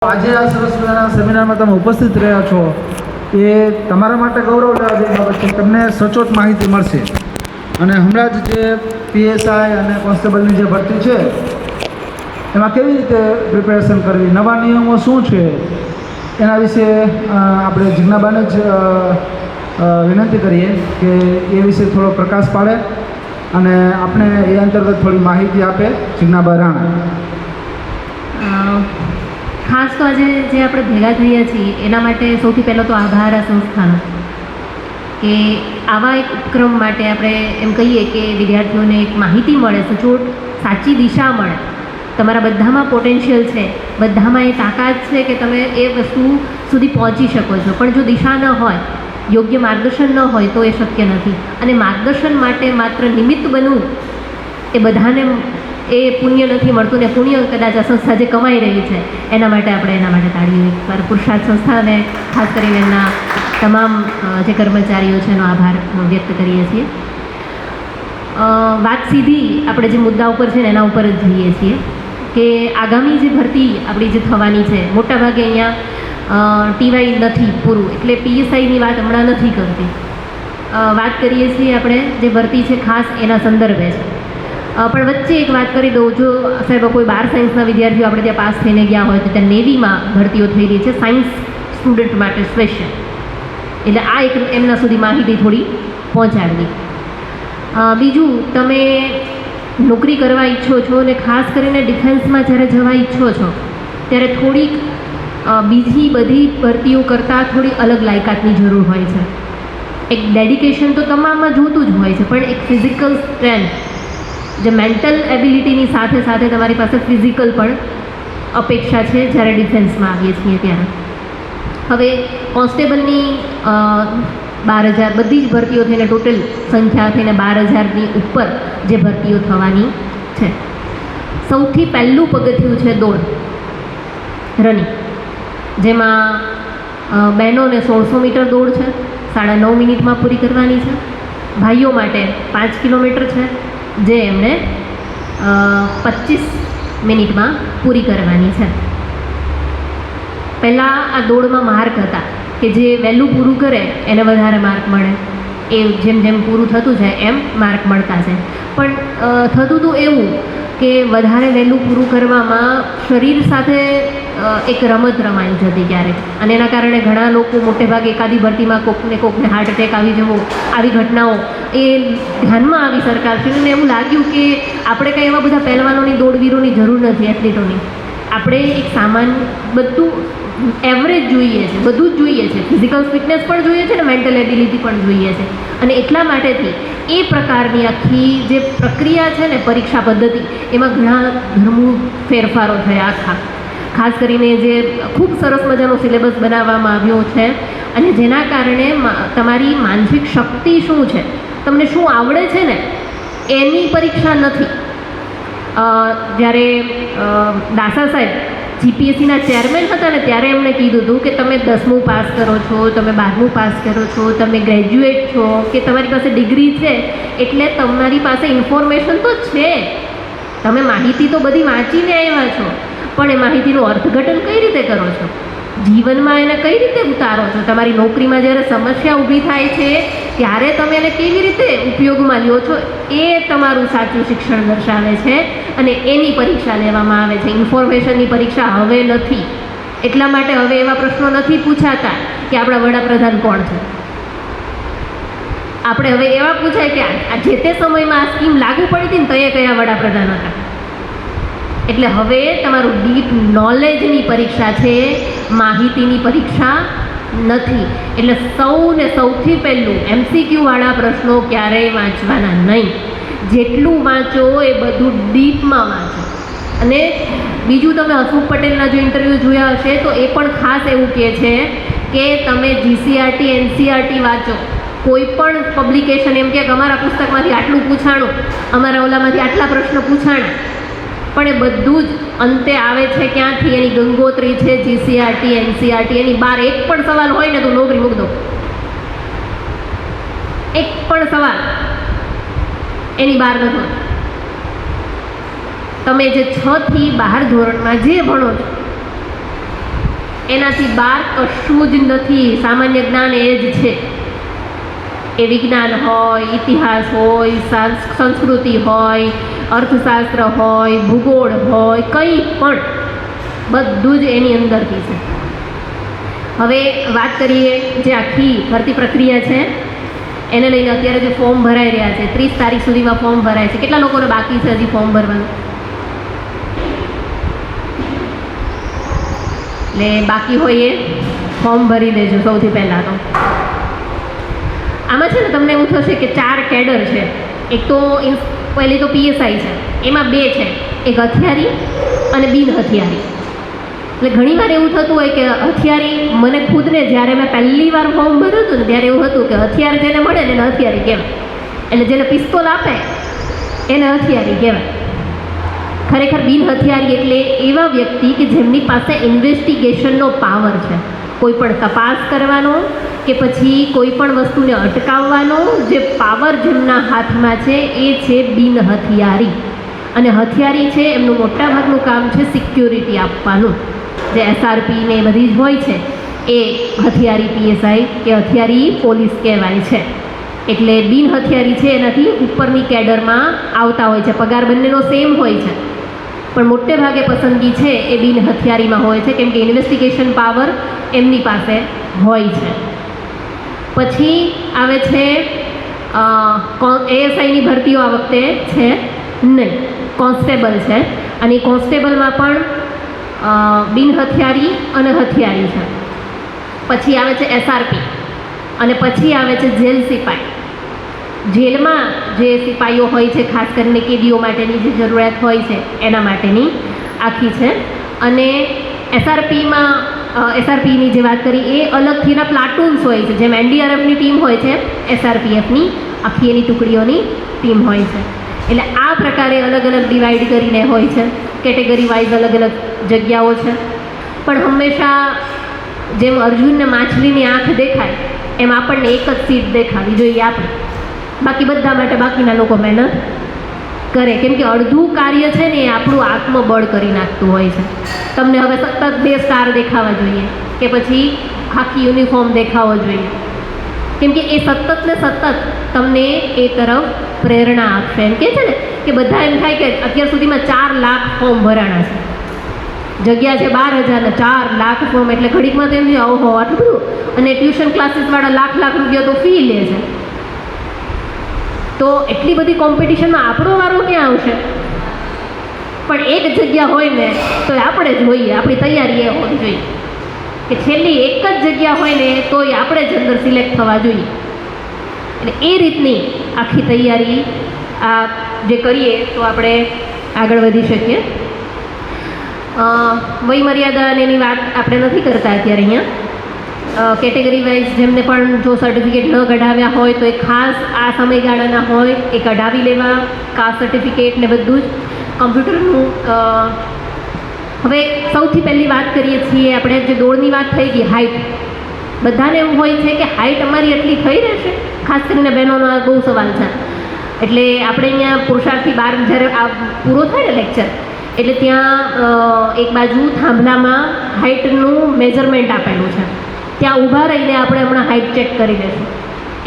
આજે આ સરસ મજાના સેમિનારમાં તમે ઉપસ્થિત રહ્યા છો એ તમારા માટે ગૌરવ લેવા જેવી બાબત છે. તમને સચોટ માહિતી મળશે અને હમણાં જ જે પીએસઆઈ અને કોન્સ્ટેબલની જે ભરતી છે એમાં કેવી રીતે પ્રિપેરેશન કરવી, નવા નિયમો શું છે એના વિશે આપણે જિજ્ઞાબાને જ વિનંતી કરીએ કે એ વિશે થોડો પ્રકાશ પાડે અને આપણે એ અંતર્ગત થોડી માહિતી આપે. જિજ્ઞાબા રાણા. ખાસ તો આજે જે આપણે ભેગા થયા છીએ એના માટે સૌથી પહેલો તો આભાર આ સંસ્થાનો કે આવા એક ઉપક્રમ માટે આપણે એમ કહીએ કે વિદ્યાર્થીઓને એક માહિતી મળે, સચોટ સાચી દિશા મળે. તમારા બધામાં પોટેન્શિયલ છે, બધામાં એ તાકાત છે કે તમે એ વસ્તુ સુધી પહોંચી શકો છો, પણ જો દિશા ન હોય, યોગ્ય માર્ગદર્શન ન હોય તો એ શક્ય નથી. અને માર્ગદર્શન માટે માત્ર નિમિત્ત બનવું એ બધાને એ પુણ્ય નથી મળતું, ને પુણ્ય કદાચ આ સંસ્થા જે કમાઈ રહી છે એના માટે આપણે એના માટે તાળીઓ એકવાર પુરુષાર્થ સંસ્થાને ખાસ કરીને એમના તમામ જે કર્મચારીઓ છે એનો આભાર વ્યક્ત કરીએ છીએ. વાત સીધી આપણે જે મુદ્દા ઉપર છે ને એના ઉપર જ જઈએ છીએ કે આગામી જે ભરતી આપણી જે થવાની છે, મોટાભાગે અહીંયા ટીવાય નથી પૂરું, એટલે પીએસઆઈની વાત હમણાં નથી કરતી. વાત કરીએ છીએ આપણે જે ભરતી છે ખાસ એના સંદર્ભે છે. પણ વચ્ચે એક વાત કરી દઉં, જો સાહેબ કોઈ 12 સાયન્સના વિદ્યાર્થીઓ આપણે ત્યાં પાસ થઈને ગયા હોય તો ત્યાં નેવીમાં ભરતીઓ થઈ રહી છે સાયન્સ સ્ટુડન્ટ માટે સ્પેશિયલ, એટલે આ એક એમના સુધી માહિતી થોડી પહોંચાડવી. બીજું, તમે નોકરી કરવા ઈચ્છો છો અને ખાસ કરીને ડિફેન્સમાં જ્યારે જવા ઈચ્છો છો ત્યારે થોડીક બીજી બધી ભરતીઓ કરતાં થોડી અલગ લાયકાતની જરૂર હોય છે. એક ડેડિકેશન તો તમામમાં જોતું જ હોય છે, પણ એક ફિઝિકલ સ્ટ્રેન્થ, જે મેન્ટલ એબિલિટીની સાથે સાથે તમારી પાસે ફિઝિકલ પણ અપેક્ષા છે જ્યારે ડિફેન્સમાં આવીએ છીએ ત્યારે. હવે કોન્સ્ટેબલની 12,000 બધી જ ભરતીઓ થઈને ટોટલ સંખ્યા થઈને 12,000ની ઉપર જે ભરતીઓ થવાની છે. સૌથી પહેલું પગથિયું છે દોડ, રનિંગ, જેમાં બહેનોને 1600 મીટર દોડ છે, 9.5 મિનિટમાં પૂરી કરવાની છે. ભાઈઓ માટે 5 કિલોમીટર છે જે એમણે 25 મિનિટમાં પૂરી કરવાની છે. પહેલાં આ દોડમાં માર્ક હતા કે જે વહેલું પૂરું કરે એને વધારે માર્ક મળે, એ જેમ જેમ પૂરું થતું જાય એમ માર્ક મળતા છે. પણ થતું હતું એવું કે વધારે વહેલું પૂરું કરવામાં શરીર સાથે એક રમત રમાઈ જતી ક્યારેક, અને એના કારણે ઘણા લોકો મોટે ભાગે એકાદી ભરતીમાં કોકને હાર્ટ એટેક આવી જવો, આવી ઘટનાઓ એ ધ્યાનમાં આવી સરકારશ્રીને. એવું લાગ્યું કે આપણે કંઈ એવા બધા પહેલવાનોની દોડવીરોની જરૂર નથી, એથ્લીટોની. આપણે એક સામાન્ય બધું એવરેજ જોઈએ છે, બધું જ જોઈએ છે, ફિઝિકલ ફિટનેસ પણ જોઈએ છે ને મેન્ટલ એબિલિટી પણ જોઈએ છે. અને એટલા માટેથી એ પ્રકારની આખી જે પ્રક્રિયા છે ને પરીક્ષા પદ્ધતિ, એમાં ઘણા ધર્મૂળ ફેરફારો થયા આખા. ખાસ કરીને જે ખૂબ સરસ મજાનો સિલેબસ બનાવવામાં આવ્યો છે અને જેના કારણે તમારી માનસિક શક્તિ શું છે, તમને શું આવડે છે ને એની પરીક્ષા નથી. જ્યારે દાસા સાહેબ જીપીએસસીના ચેરમેન હતા ને ત્યારે એમણે કીધું હતું કે તમે 10મું પાસ કરો છો, તમે 12મું પાસ કરો છો, તમે ગ્રેજ્યુએટ છો, કે તમારી પાસે ડિગ્રી છે એટલે તમારી પાસે ઇન્ફોર્મેશન તો છે, તમે માહિતી તો બધી વાંચીને આવ્યા છો, પણ એ માહિતીનું અર્થઘટન કઈ રીતે કરો છો, જીવનમાં એને કઈ રીતે ઉતારો છો, તમારી નોકરીમાં જ્યારે સમસ્યા ઊભી થાય છે ત્યારે તમે એને કેવી રીતે ઉપયોગમાં લ્યો છો, એ તમારું સાચું શિક્ષણ દર્શાવે છે. અને એની પરીક્ષા લેવામાં આવે છે. ઇન્ફોર્મેશનની પરીક્ષા હવે નથી. એટલા માટે હવે એવા પ્રશ્નો નથી પૂછાતા કે આપણા વડાપ્રધાન કોણ છે. આપણે હવે એવા પૂછાય કે આ જે તે સમયમાં આ સ્કીમ લાગુ પડી હતી ને તો એ કયા વડાપ્રધાન હતા. એટલે હવે તમારું ડીપ નોલેજની પરીક્ષા છે, માહિતીની પરીક્ષા નથી. એટલે સૌથી પહેલું MCQ-વાળા પ્રશ્નો ક્યારેય વાંચવાના નહીં. જેટલું વાંચો એ બધું ડીપમાં વાંચો. અને બીજું, તમે હસમુખ પટેલના જો ઇન્ટરવ્યૂ જોયા હશે તો એ પણ ખાસ એવું કહે છે કે તમે GCRT NCERT વાંચો. કોઈ પણ પબ્લિકેશન એમ કે અમારા પુસ્તકમાંથી આટલું પૂછાણું, અમારા ઓલામાંથી આટલા પ્રશ્ન પૂછાણા, પણ એ બધું જ અંતે આવે છે ક્યાંથી? એની ગંગોત્રી છે GCRT NCERT. એની બહાર એક પણ સવાલ હોય ને તો નોકરી મૂક દો. એક પણ સવાલ એની બહાર નથી. તમે જે 6 થી 12 ધોરણમાં જે ભણો છો એનાથી બહાર કશું જ નથી. સામાન્ય જ્ઞાન એ જ છે. એ વિજ્ઞાન હોય, ઇતિહાસ હોય, સંસ્કૃતિ હોય, અર્થશાસ્ત્ર હોય, ભૂગોળ હોય, કંઈ પણ બધું જ એની અંદરથી છે. હવે વાત કરીએ જે આખી ભરતી પ્રક્રિયા છે એને લઈને અત્યારે જે ફોર્મ ભરાઈ રહ્યા છે, 30 તારીખ સુધીમાં ફોર્મ ભરાય છે. કેટલા લોકોને બાકી છે હજી ફોર્મ ભરવાનું? એટલે બાકી હોય એ ફોર્મ ભરી દેજો સૌથી પહેલાં તો. આમાં છે ને તમને એવું થશે કે 4 કેડર છે. એક તો પહેલી તો PSI છે, એમાં 2 છે, એક હથિયારી અને બિન હથિયારી. એટલે ઘણીવાર એવું થતું હોય કે હથિયારી, મને ખુદને જ્યારે મેં પહેલી વાર ફોર્મ ભર્યું હતું ને ત્યારે એવું હતું કે હથિયાર જેને મળે ને એને હથિયારી કહેવાય, એટલે જેને પિસ્તોલ આપે એને હથિયારી કહેવાય. ખરેખર બિન હથિયારી એટલે એવા વ્યક્તિ કે જેમની પાસે ઇન્વેસ્ટિગેશનનો પાવર છે, કોઈ પણ તપાસ કરવાનો કે પછી કોઈ પણ વસ્તુને અટકાવવાનો જે પાવર જેમના હાથમાં છે એ છે બિન હથિયારી. અને હથિયારી છે એમનું મોટાભાગનું કામ છે સિક્યોરિટી આપવાનું. જે SRP ને એ બધી જ હોય છે એ હથિયારી PSI કે હથિયારી પોલીસ કહેવાય છે. એટલે બિન હથિયારી છે એનાથી ઉપરની કેડરમાં આવતા હોય છે. પગાર બંનેનો સેમ હોય છે, પણ મોટે ભાગે પસંદગી છે એ બિન હથિયારીમાં હોય છે, કેમ કે ઇન્વેસ્ટિગેશન પાવર એમની પાસે હોય છે. પછી આવે છે ASIની ભરતીઓ આ વખતે છે નહીં, કોન્સ્ટેબલ છે. અને કોન્સ્ટેબલમાં પણ બિન હથિયારી અને હથિયારી છે. પછી આવે છે SRP અને પછી આવે છે જેલ સિપાઈ. જેલમાં જે સિપાઈઓ હોય છે, ખાસ કરીને કેદીઓ માટેની જે જરૂરિયાત હોય છે એના માટેની આખી છે. અને SRPની જે વાત કરી એ અલગથી એના પ્લાટૂન્સ હોય છે. જેમ NDRFની ટીમ હોય છે, SRPFની આખી એની ટુકડીઓની ટીમ હોય છે. એટલે આ પ્રકારે અલગ અલગ ડિવાઈડ કરીને હોય છે, કેટેગરી વાઇઝ અલગ અલગ જગ્યાઓ છે. પણ હંમેશા જેમ અર્જુનને માછલીની આંખ દેખાય એમ આપણને એક જ સીટ દેખાવી જોઈએ આપણે. બાકી બધા માટે બાકીના લોકો મહેનત કરે, કેમ કે અડધું કાર્ય છે ને એ આપણું આત્મબળ કરી નાખતું હોય છે. તમને હવે સતત 2 સ્ટાર દેખાવા જોઈએ કે પછી આખી યુનિફોર્મ દેખાવો જોઈએ, કેમ કે એ સતત ને સતત તમને એ તરફ પ્રેરણા આપશે. એમ કહે છે ને કે બધા એમ થાય કે અત્યાર સુધીમાં 4 લાખ ફોર્મ ભરાણા છે, જગ્યા છે 12,000 ને 4 લાખ ફોર્મ, એટલે ઘડીકમાં તો એમ છે ઓહો આટલું બધું. અને ટ્યુશન ક્લાસીસવાળા લાખ રૂપિયા તો ફી લે છે. તો એટલી બધી કોમ્પિટિશનમાં આપણો વારો ક્યાં આવશે? પણ એક જગ્યા હોય ને તો આપણે જ હોઈએ, આપણી તૈયારી એ હોવી જોઈએ કે છેલ્લી એક જ જગ્યા હોય ને તોય આપણે જ અંદર સિલેક્ટ થવા જોઈએ. એટલે એ રીતની આખી તૈયારી આ જે કરીએ તો આપણે આગળ વધી શકીએ. વયમર્યાદા અને એની વાત આપણે નથી કરતા અત્યારે અહીંયા. કેટેગરી વાઇઝ જેમને પણ જો સર્ટિફિકેટ ન કઢાવ્યા હોય તો એ ખાસ આ સમયગાળાના હોય એ કઢાવી લેવા, કાસ્ટ સર્ટિફિકેટ ને બધું જ કમ્પ્યુટરનું. હવે સૌથી પહેલી વાત કરીએ છીએ આપણે, જે દોડની વાત થઈ ગઈ, હાઇટ. બધાને એવું હોય છે કે હાઇટ અમારી એટલી થઈ રહેશે, ખાસ કરીને બહેનોનો આ બહુ સવાલ છે. એટલે આપણે અહીંયા પુરુષાર્થી 12 જ્યારે આ પૂરો થાય ને લેક્ચર, એટલે ત્યાં એક બાજુ થાંભલામાં હાઇટનું મેઝરમેન્ટ આપેલું છે, ત્યાં ઊભા રહીને આપણે હમણાં હાઇટ ચેક કરી લઈશું.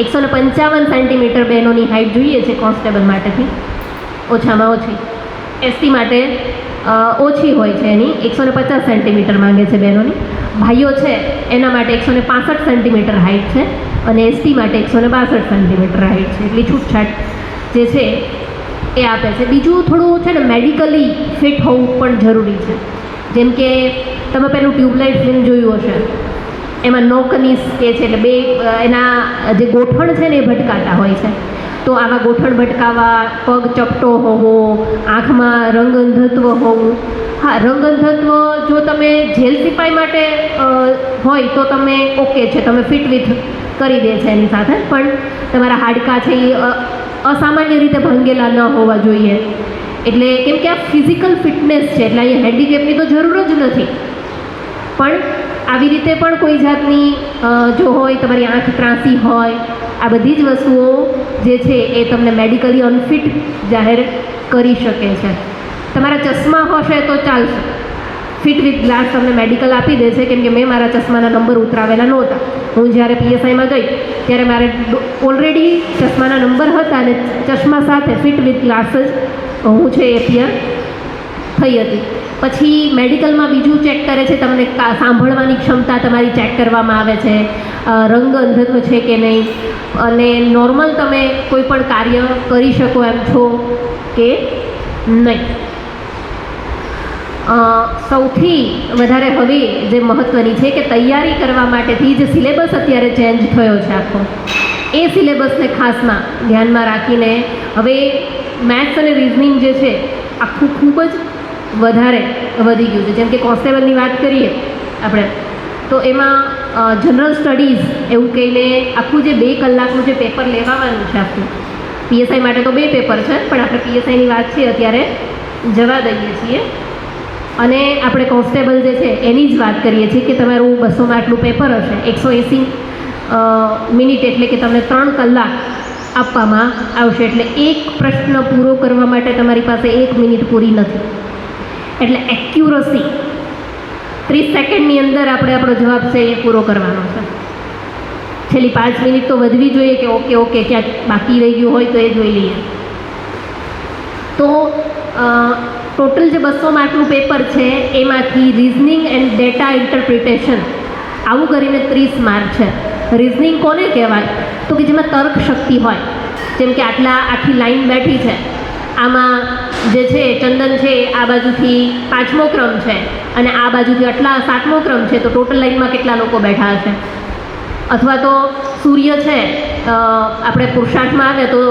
155 સેન્ટીમીટર બહેનોની હાઇટ જોઈએ છે કોન્સ્ટેબલ માટેથી, ઓછામાં ઓછી. ST માટે ઓછી હોય છે એની, 150 સેન્ટીમીટર માંગે છે બહેનોની. ભાઈઓ છે એના માટે 165 સેન્ટીમીટર હાઇટ છે અને ST માટે 162 સેન્ટીમીટર હાઇટ છે. એટલી છૂટછાટ જે છે એ આપે છે. બીજું થોડું છે ને મેડિકલી ફિટ હોવું પણ જરૂરી છે. જેમ કે તમે પેલું ટ્યુબલાઇટ ફિલ્મ જોયું હશે, એમાં નોકનીસ કે છે, એટલે બે એના જે ગોઠણ છે ને એ ભટકાતા હોય છે. તો આવા ગોઠણ ભટકાવા, પગ ચપટો હોવો, આંખમાં રંગઅંધત્વ હોવું. હા, રંગઅંધત્વ જો તમે જેલ સિપાઈ માટે હોય તો તમે ઓકે છે, તમે ફિટ વિથ કરી દે છે એની સાથે, પણ તમારા હાડકાં છે એ અસામાન્ય રીતે ભાંગેલા ન હોવા જોઈએ. એટલે કેમ કે આ ફિઝિકલ ફિટનેસ છે, એટલે અહીંયા હેન્ડીકેપની તો જરૂર જ નથી. પણ આવી રીતે પણ કોઈ જાતની જો હોય, તમારી આંખ ત્રાંસી હોય, આ બધી જ વસ્તુઓ જે છે એ તમને મેડિકલી અનફિટ જાહેર કરી શકે છે. તમારા ચશ્મા હશે તો ચાલશે, ફિટ વિથ ગ્લાસ તમને મેડિકલ આપી દે છે, કેમ કે મેં મારા ચશ્માના નંબર ઉતરાવેલા નહોતા. હું જ્યારે PSIમાં ગઈ ત્યારે મારે ઓલરેડી ચશ્માના નંબર હતા અને ચશ્મા સાથે ફિટ વિથ ગ્લાસ જ હું છે એ એપિયર થઈ હતી. પછી મેડિકલમાં બીજું ચેક કરે છે, તમને સાંભળવાની ક્ષમતા તમારી ચેક કરવામાં આવે છે, રંગ અંધત્વ છે કે નહીં, અને નોર્મલ તમે કોઈ પણ કાર્ય કરી શકો એમ છો કે નહીં. સૌથી વધારે હવે જે મહત્ત્વની છે કે તૈયારી કરવા માટેથી જે સિલેબસ અત્યારે ચેન્જ થયો છે આખો, એ સિલેબસને ખાસમાં ધ્યાનમાં રાખીને હવે મેથ્સ અને રિઝનિંગ જે છે આખું ખૂબ જ વધારે વધી ગયું છે. જેમ કે કોન્સ્ટેબલની વાત કરીએ આપણે, તો એમાં જનરલ સ્ટડીઝ એવું કહીને આખું જે 2 કલાકનું જે પેપર લેવાનું છે આખું, PSI માટે તો 2 પેપર છે, પણ આપણે PSIની વાત છે અત્યારે જવા દઈએ છીએ. અને આપણે કોન્સ્ટેબલ જે છે એની જ વાત કરીએ છીએ કે તમારું 200 માર્કનું પેપર હશે, 180 મિનિટ, એટલે કે તમને 3 કલાક આપવામાં આવશે. એટલે એક પ્રશ્ન પૂરો કરવા માટે તમારી પાસે 1 મિનિટ પૂરી નથી. એટલે એક્યુરસી 30 સેકન્ડની અંદર આપણે આપણો જવાબ છે એ પૂરો કરવાનો છે. છેલ્લી 5 મિનિટ તો વધવી જોઈએ કે ઓકે ક્યાંક બાકી રહી ગયું હોય તો એ જોઈ લઈએ. તો ટોટલ જે 200 માર્કનું પેપર છે એમાંથી રિઝનિંગ એન્ડ ડેટા ઇન્ટરપ્રિટેશન આવું કરીને 30 માર્ક છે. રિઝનિંગ કોને કહેવાય? તો કે જેમાં તર્ક શક્તિ હોય. જેમ કે આખી લાઈન બેઠી છે, આમાં જે છે ચંદન છે આ બાજુથી 5મો ક્રમ છે અને આ બાજુથી આટલા 7મો ક્રમ છે, તો ટોટલ લાઈનમાં કેટલા લોકો બેઠા હશે? અથવા તો સૂર્ય છે, આપણે પુરુષાર્થમાં આવે તો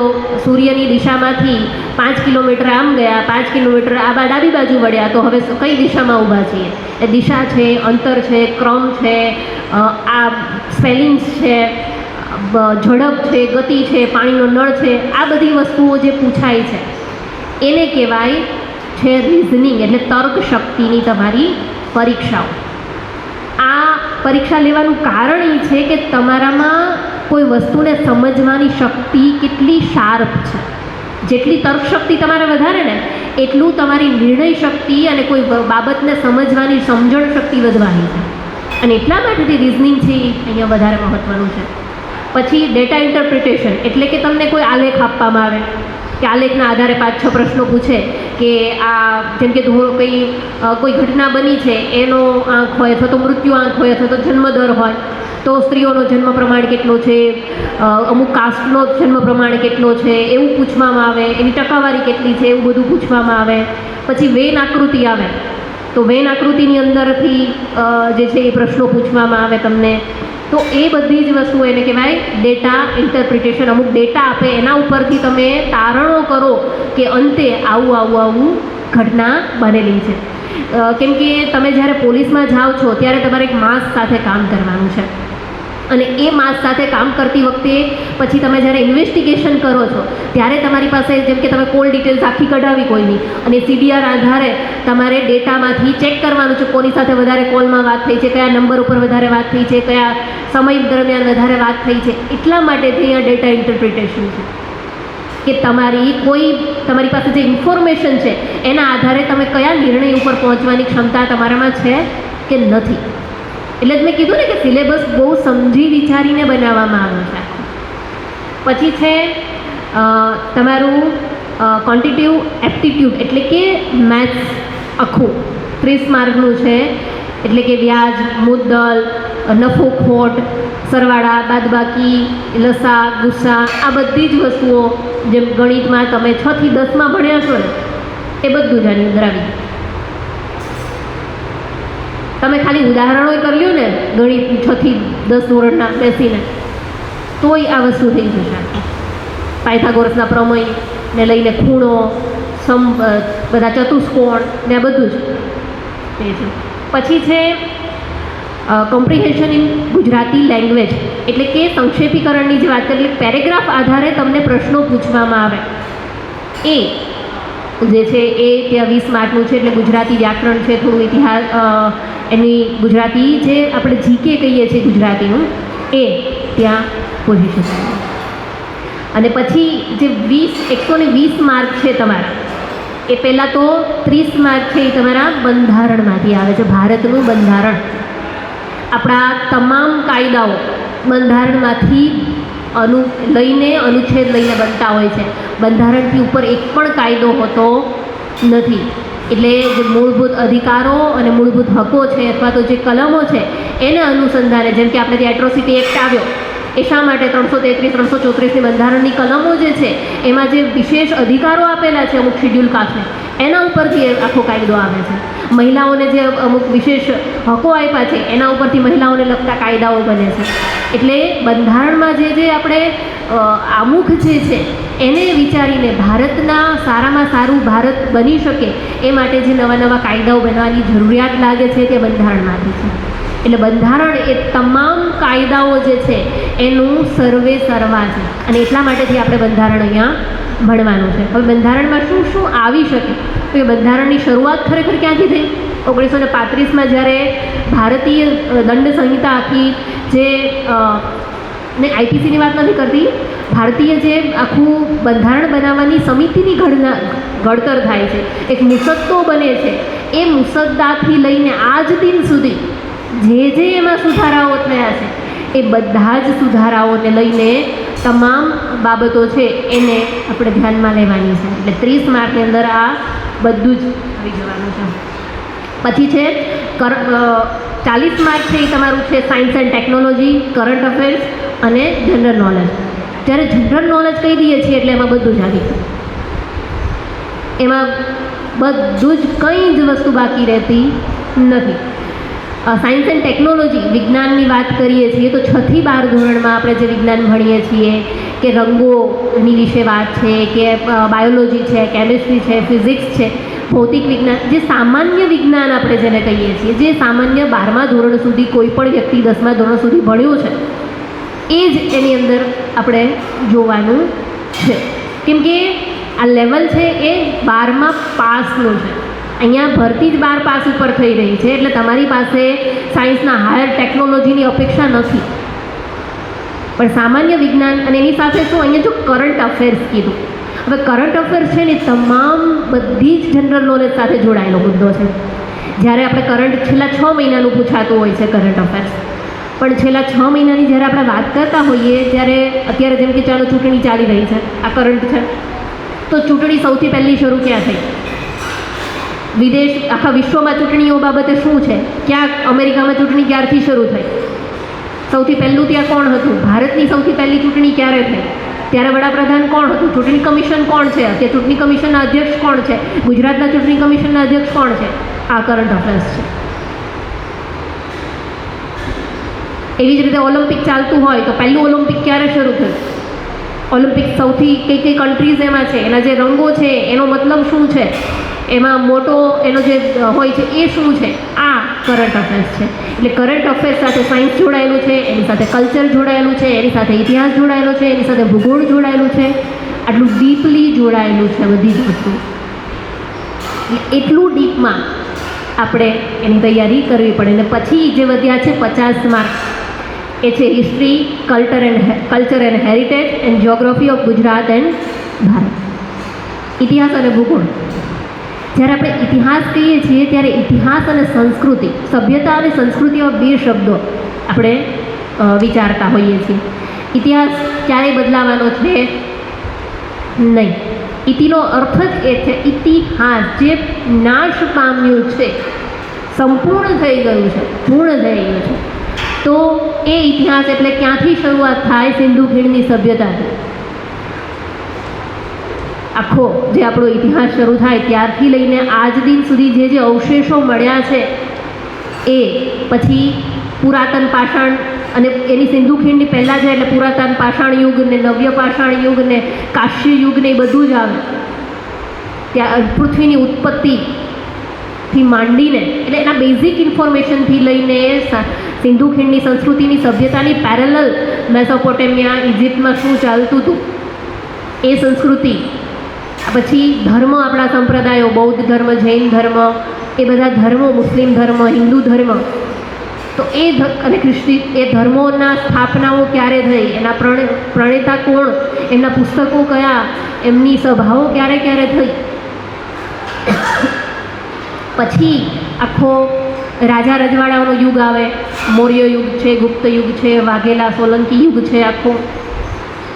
સૂર્યની દિશામાંથી 5 કિલોમીટર આમ ગયા, 5 કિલોમીટર આ ડાબી બાજુ વળ્યા, તો હવે કઈ દિશામાં ઊભા છીએ? એ દિશા છે, અંતર છે, ક્રમ છે, આ સ્પેલિંગ્સ છે, ઝડપ છે, ગતિ છે, પાણીનો નળ છે, આ બધી વસ્તુઓ જે પૂછાય છે એને કહેવાય છે રિઝનિંગ, એટલે તર્ક શક્તિની તમારી પરીક્ષાઓ. આ પરીક્ષા લેવાનું કારણ એ છે કે તમારામાં કોઈ વસ્તુને સમજવાની શક્તિ કેટલી શાર્પ છે. જેટલી તર્ક શક્તિ તમારે વધારે ને એટલું તમારી નિર્ણય શક્તિ અને કોઈ બાબતને સમજવાની સમજણ શક્તિ વધવાની છે. અને એટલા માટેથી રિઝનિંગ છે એ અહીંયા વધારે મહત્ત્વનું છે. પછી ડેટા ઇન્ટરપ્રિટેશન, એટલે કે તમને કોઈ આલેખ આપવામાં આવે કે આલેખના આધારે 5-6 પ્રશ્નો પૂછે કે આ જેમ કે કોઈ ઘટના બની છે એનો આંક હોય, અથવા તો મૃત્યુ આંક હોય, અથવા તો જન્મદર હોય, તો સ્ત્રીઓનો જન્મ પ્રમાણ કેટલો છે, અમુક કાસ્ટનો જન્મ પ્રમાણ કેટલો છે એવું પૂછવામાં આવે, એની ટકાવારી કેટલી છે એવું બધું પૂછવામાં આવે. પછી વેન આકૃતિ આવે, તો વેન આકૃતિની અંદરથી જે છે એ પ્રશ્નો પૂછવામાં આવે તમને. તો એ બધી જ વસ્તુઓ એને કહેવાય ડેટા ઇન્ટરપ્રિટેશન. અમુક ડેટા આપે એના ઉપરથી તમે તારણો કરો કે અંતે આવું ઘટના બનેલી છે. કેમ કે તમે જ્યારે પોલીસમાં જાઓ છો ત્યારે તમારે એક માસ સાથે કામ કરવાનું છે, અને એ માસ સાથે કામ કરતી વખતે પછી તમે જ્યારે ઇન્વેસ્ટિગેશન કરો છો ત્યારે તમારી પાસે જેમ કે તમે કોલ ડિટેલ્સ આખી કઢાવી કોઈની, અને CDR આધારે તમારે ડેટામાંથી ચેક કરવાનું છે કોની સાથે વધારે કોલમાં વાત થઈ છે, કયા નંબર ઉપર વધારે વાત થઈ છે, કયા સમય દરમિયાન વધારે વાત થઈ છે. એટલા માટેથી અહીંયા ડેટા ઇન્ટરપ્રિટેશન છે કે તમારી પાસે જે ઇન્ફોર્મેશન છે એના આધારે તમે કયા નિર્ણય ઉપર પહોંચવાની ક્ષમતા તમારામાં છે કે નથી. એટલે જ મેં કીધું ને કે સિલેબસ બહુ સમજી વિચારીને બનાવવામાં આવ્યો છે. પછી છે તમારું ક્વોન્ટિટિવ એપ્ટિટ્યૂડ, એટલે કે મેથ્સ આખું 30 માર્કનું છે. એટલે કે વ્યાજ, મુદ્દલ, નફો ખોટ, સરવાળા, બાદબાકી, લસા, ગુસ્સા, આ બધી જ વસ્તુઓ જેમ ગણિતમાં તમે 6 થી 10માં ભણ્યા છો ને એ બધું જ આની અંદર આવી. તમે ખાલી ઉદાહરણો કરી લ્યો ને ગણિત 6 થી 10 ધોરણના બેસીને તોય આ વસ્તુ થઈ જશે. પાયથાગોરસના પ્રમેયને લઈને ખૂણો, બધા ચતુષ્કોણ ને આ બધું જ એ છે. પછી છે કોમ્પ્રિહેન્શન ઇન ગુજરાતી લેંગ્વેજ, એટલે કે સંક્ષેપીકરણની જે વાત કરીએ, પેરેગ્રાફ આધારે તમને પ્રશ્નો પૂછવામાં આવે. એ જે છે એ ત્યાં 20 માર્કનું છે. એટલે ગુજરાતી વ્યાકરણ છે, થોડું ઇતિહાસ, એની ગુજરાતી જે આપણે જીકે કહીએ છીએ ગુજરાતીનું એ ત્યાં પૂછી શકાય. અને પછી જે 120 માર્ક છે તમારા, એ પહેલાં તો 30 માર્ક છે એ તમારા બંધારણમાંથી આવે છે. ભારતનું બંધારણ, આપણા તમામ કાયદાઓ બંધારણમાંથી લઈને અનુચ્છેદ લઈને બનતા હોય છે. બંધારણથી ઉપર એક પણ કાયદો હોતો નથી. એટલે જે મૂળભૂત અધિકારો અને મૂળભૂત હકો છે અથવા તો જે કલમો છે એને અનુસંધાને, જેમ કે આપણે ત્યાં એટ્રોસિટી એક્ટ આવ્યો, એ શા માટે 333, 334ની બંધારણની કલમો જે છે એમાં જે વિશેષ અધિકારો આપેલા છે અમુક શિડ્યુલ કાસ્ટને, એના ઉપરથી આખો કાયદો આવે છે. મહિલાઓને જે અમુક વિશેષ હકો આપ્યા છે એના ઉપરથી મહિલાઓને લગતા કાયદાઓ બને છે. એટલે બંધારણમાં જે આપણે આમુખ જે છે એને વિચારીને ભારતના સારામાં સારું ભારત બની શકે એ માટે જે નવા નવા કાયદાઓ બનાવવાની જરૂરિયાત લાગે છે તે બંધારણમાંથી છે. એટલે બંધારણ એ તમામ કાયદાઓ જે છે એનું સર્વે સર્વા છે અને એટલા માટેથી આપણે બંધારણ અહીંયા ભણવાનું છે. હવે બંધારણમાં શું શું આવી શકે તો એ બંધારણની શરૂઆત ખરેખર ક્યાંથી થઈ? 1935માં જ્યારે ભારતીય દંડ સંહિતા આખી જે ને આઈપીસીની વાત નથી કરતી, ભારતીય જે આખું બંધારણ બનાવવાની સમિતિની ઘડતર થાય છે, એક મુસદ્દો બને છે. એ મુસદ્દાથી લઈને આજ દિન સુધી જે એમાં સુધારાઓ થયા છે એ બધા જ સુધારાઓને લઈને તમામ બાબતો છે એને આપણે ધ્યાનમાં લેવાની છે. એટલે 30 માર્કની અંદર આ બધું જ આવી જવાનું છે. પછી છે 40 માર્ક છે એ તમારું છે science and technology, current affairs અને જનરલ નોલેજ. જ્યારે જનરલ નોલેજ કહી દઈએ છીએ એટલે એમાં બધું જ આવી ગયું. એમાં બધું જ કંઈ જ વસ્તુ બાકી રહેતી નથી. સાયન્સ એન્ડ ટેકનોલોજી, વિજ્ઞાનની વાત કરીએ છીએ તો 6 થી 12 ધોરણમાં આપણે જે વિજ્ઞાન ભણીએ છીએ કે રંગોની વિશે વાત છે કે બાયોલોજી છે, કેમિસ્ટ્રી છે, ફિઝિક્સ છે, ભૌતિક વિજ્ઞાન, જે સામાન્ય વિજ્ઞાન આપણે જેને કહીએ છીએ, જે સામાન્ય 12મા ધોરણ સુધી કોઈ પણ વ્યક્તિ 10મા ધોરણ સુધી ભણ્યું છે એ જ એની અંદર આપણે જોવાનું છે. કેમ કે આ લેવલ છે એ 12મા પાસનું છે. અહીંયા ભરતી જ 12 પાસ ઉપર થઈ રહી છે એટલે તમારી પાસે સાયન્સના હાયર ટેકનોલોજીની અપેક્ષા નથી. પણ સામાન્ય વિજ્ઞાન અને એની સાથે શું, અહીંયા જો કરંટ અફેર્સ કીધું, હવે કરંટ અફેર્સ છે ને તમામ બધી જ જનરલ નોલેજ સાથે જોડાયેલો મુદ્દો છે. જ્યારે આપણે કરંટ છેલ્લા 6 મહિનાનું પૂછાતું હોય છે કરંટ અફેર્સ, પણ છેલ્લા 6 મહિનાની જ્યારે આપણે વાત કરતા હોઈએ ત્યારે અત્યારે જેમ કે ચાલો ચૂંટણી ચાલી રહી છે, આ કરંટ છે, તો ચૂંટણી સૌથી પહેલી શરૂ ક્યાં થઈ? વિદેશ, આખા વિશ્વમાં ચૂંટણીઓ બાબતે શું છે? ક્યાં અમેરિકામાં ચૂંટણી ક્યારથી શરૂ થઈ? સૌથી પહેલું ત્યાં કોણ હતું? ભારતની સૌથી પહેલી ચૂંટણી ક્યારે થઈ? ત્યારે વડાપ્રધાન કોણ હતું? ચૂંટણી કમિશન કોણ છે? અત્યારે ચૂંટણી કમિશનના અધ્યક્ષ કોણ છે? ગુજરાતના ચૂંટણી કમિશનના અધ્યક્ષ કોણ છે? આ કરંટ અફેર્સ છે. એવી જ રીતે ઓલિમ્પિક ચાલતું હોય તો પહેલું ઓલિમ્પિક ક્યારે શરૂ થયું? ઓલિમ્પિક સૌથી કઈ કન્ટ્રીઝ એમાં છે, એના જે રંગો છે એનો મતલબ શું છે, એમાં મોટો એનો જે હોય છે એ શું છે? આ કરંટ અફેર્સ છે. એટલે કરંટ અફેર્સ સાથે સાયન્સ જોડાયેલું છે, એની સાથે કલ્ચર જોડાયેલું છે, એની સાથે ઇતિહાસ જોડાયેલો છે, એની સાથે ભૂગોળ જોડાયેલું છે. આટલું ડીપલી જોડાયેલું છે બધી જ વસ્તુ. એટલું ડીપમાં આપણે એની તૈયારી કરવી પડે. અને પછી જે વધ્યા છે 50 માર્ક, એ છે history, culture and heritage and geography of Gujarat and Bharat. ઇતિહાસ અને ભૂગોળ. જ્યારે આપણે ઇતિહાસ કહીએ છીએ ત્યારે ઇતિહાસ અને સંસ્કૃતિ, સભ્યતા અને સંસ્કૃતિ એવા 2 શબ્દો આપણે વિચારતા હોઈએ છીએ. ઇતિહાસ ક્યારેય બદલાવાનો છે નહીં. ઇતિનો અર્થ જ એ છે ઇતિહાસ, જે નાશ પામ્યું છે, સંપૂર્ણ થઈ ગયું છે, પૂર્ણ થઈ ગયું છે. તો એ ઇતિહાસ એટલે ક્યાંથી શરૂઆત થાય? સિંધુ ખીણની સભ્યતાથી. આખો જે આપણો ઇતિહાસ શરૂ થાય ત્યારથી લઈને આજ દિન સુધી જે અવશેષો મળ્યા છે એ પછી પુરાતન પાષાણ, અને એની સિંધુ ખીણની પહેલાં છે એટલે પુરાતન પાષાણ યુગ ને નવ્ય પાષાણ યુગ ને કાશ્ય યુગ ને એ બધું જ આવે. ત્યાં પૃથ્વીની ઉત્પત્તિથી માંડીને એટલે એના બેઝિક ઇન્ફોર્મેશનથી લઈને સિંધુ ખીણની સંસ્કૃતિની સભ્યતાની પેરેલલ મેસોપોટેમિયા, ઇજિપ્તમાં શું ચાલતું હતું એ સંસ્કૃતિ. પછી ધર્મ, આપણા સંપ્રદાયો, બૌદ્ધ ધર્મ, જૈન ધર્મ, એ બધા ધર્મો, મુસ્લિમ ધર્મ, હિન્દુ ધર્મ, તો એ અને ખ્રિસ્તી, એ ધર્મોના સ્થાપનાઓ ક્યારે થઈ, એના પ્રણેતા કોણ, એમના પુસ્તકો કયા, એમની સભાઓ ક્યારે ક્યારે થઈ, પછી આખો રાજા રજવાડાઓનો યુગ આવે, મૌર્ય યુગ છે, ગુપ્ત યુગ છે, વાઘેલા સોલંકી યુગ છે આખો.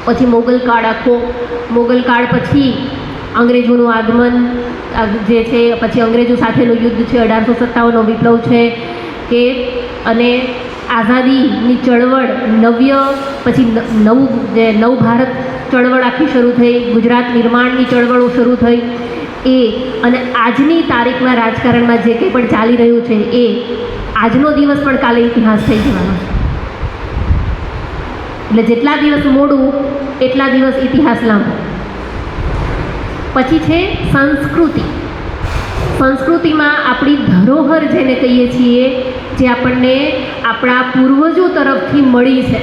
પછી મોગલ કાળ આખો, મોગલ કાળ પછી અંગ્રેજોનું આગમન જે છે, પછી અંગ્રેજો સાથેનું યુદ્ધ છે, 1857નો વિપ્લવ છે કે, અને આઝાદીની ચળવળ, પછી નવું જે નવ ભારત ચળવળ આખી શરૂ થઈ, ગુજરાત નિર્માણની ચળવળો શરૂ થઈ એ, અને આજની તારીખમાં રાજકારણમાં જે કંઈ પણ ચાલી રહ્યું છે એ આજનો દિવસ પણ કાલે ઇતિહાસ થઈ જવાનો છે. એટલે જેટલા દિવસ મોડું એટલા દિવસ ઇતિહાસ લાંબો. પછી છે સંસ્કૃતિ. સંસ્કૃતિમાં આપણી ધરોહર જેને કહીએ છીએ, જે આપણને આપણા પૂર્વજો તરફથી મળી છે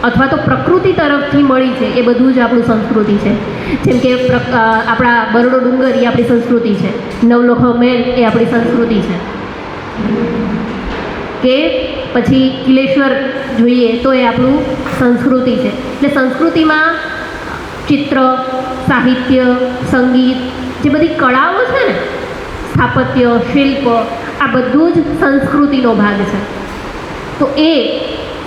અથવા તો પ્રકૃતિ તરફથી મળી છે, એ બધું જ આપણું સંસ્કૃતિ છે. જેમ કે આપણા બરડો ડુંગર એ આપણી સંસ્કૃતિ છે, નવલખો મહેલ એ આપણી સંસ્કૃતિ છે, કે પછી કિલેશ્વર જોઈએ તો એ આપણું સંસ્કૃતિ છે. એટલે સંસ્કૃતિમાં ચિત્ર, સાહિત્ય, સંગીત, જે બધી કળાઓ છે ને, સ્થાપત્ય, શિલ્પ, આ બધું જ સંસ્કૃતિનો ભાગ છે. તો એ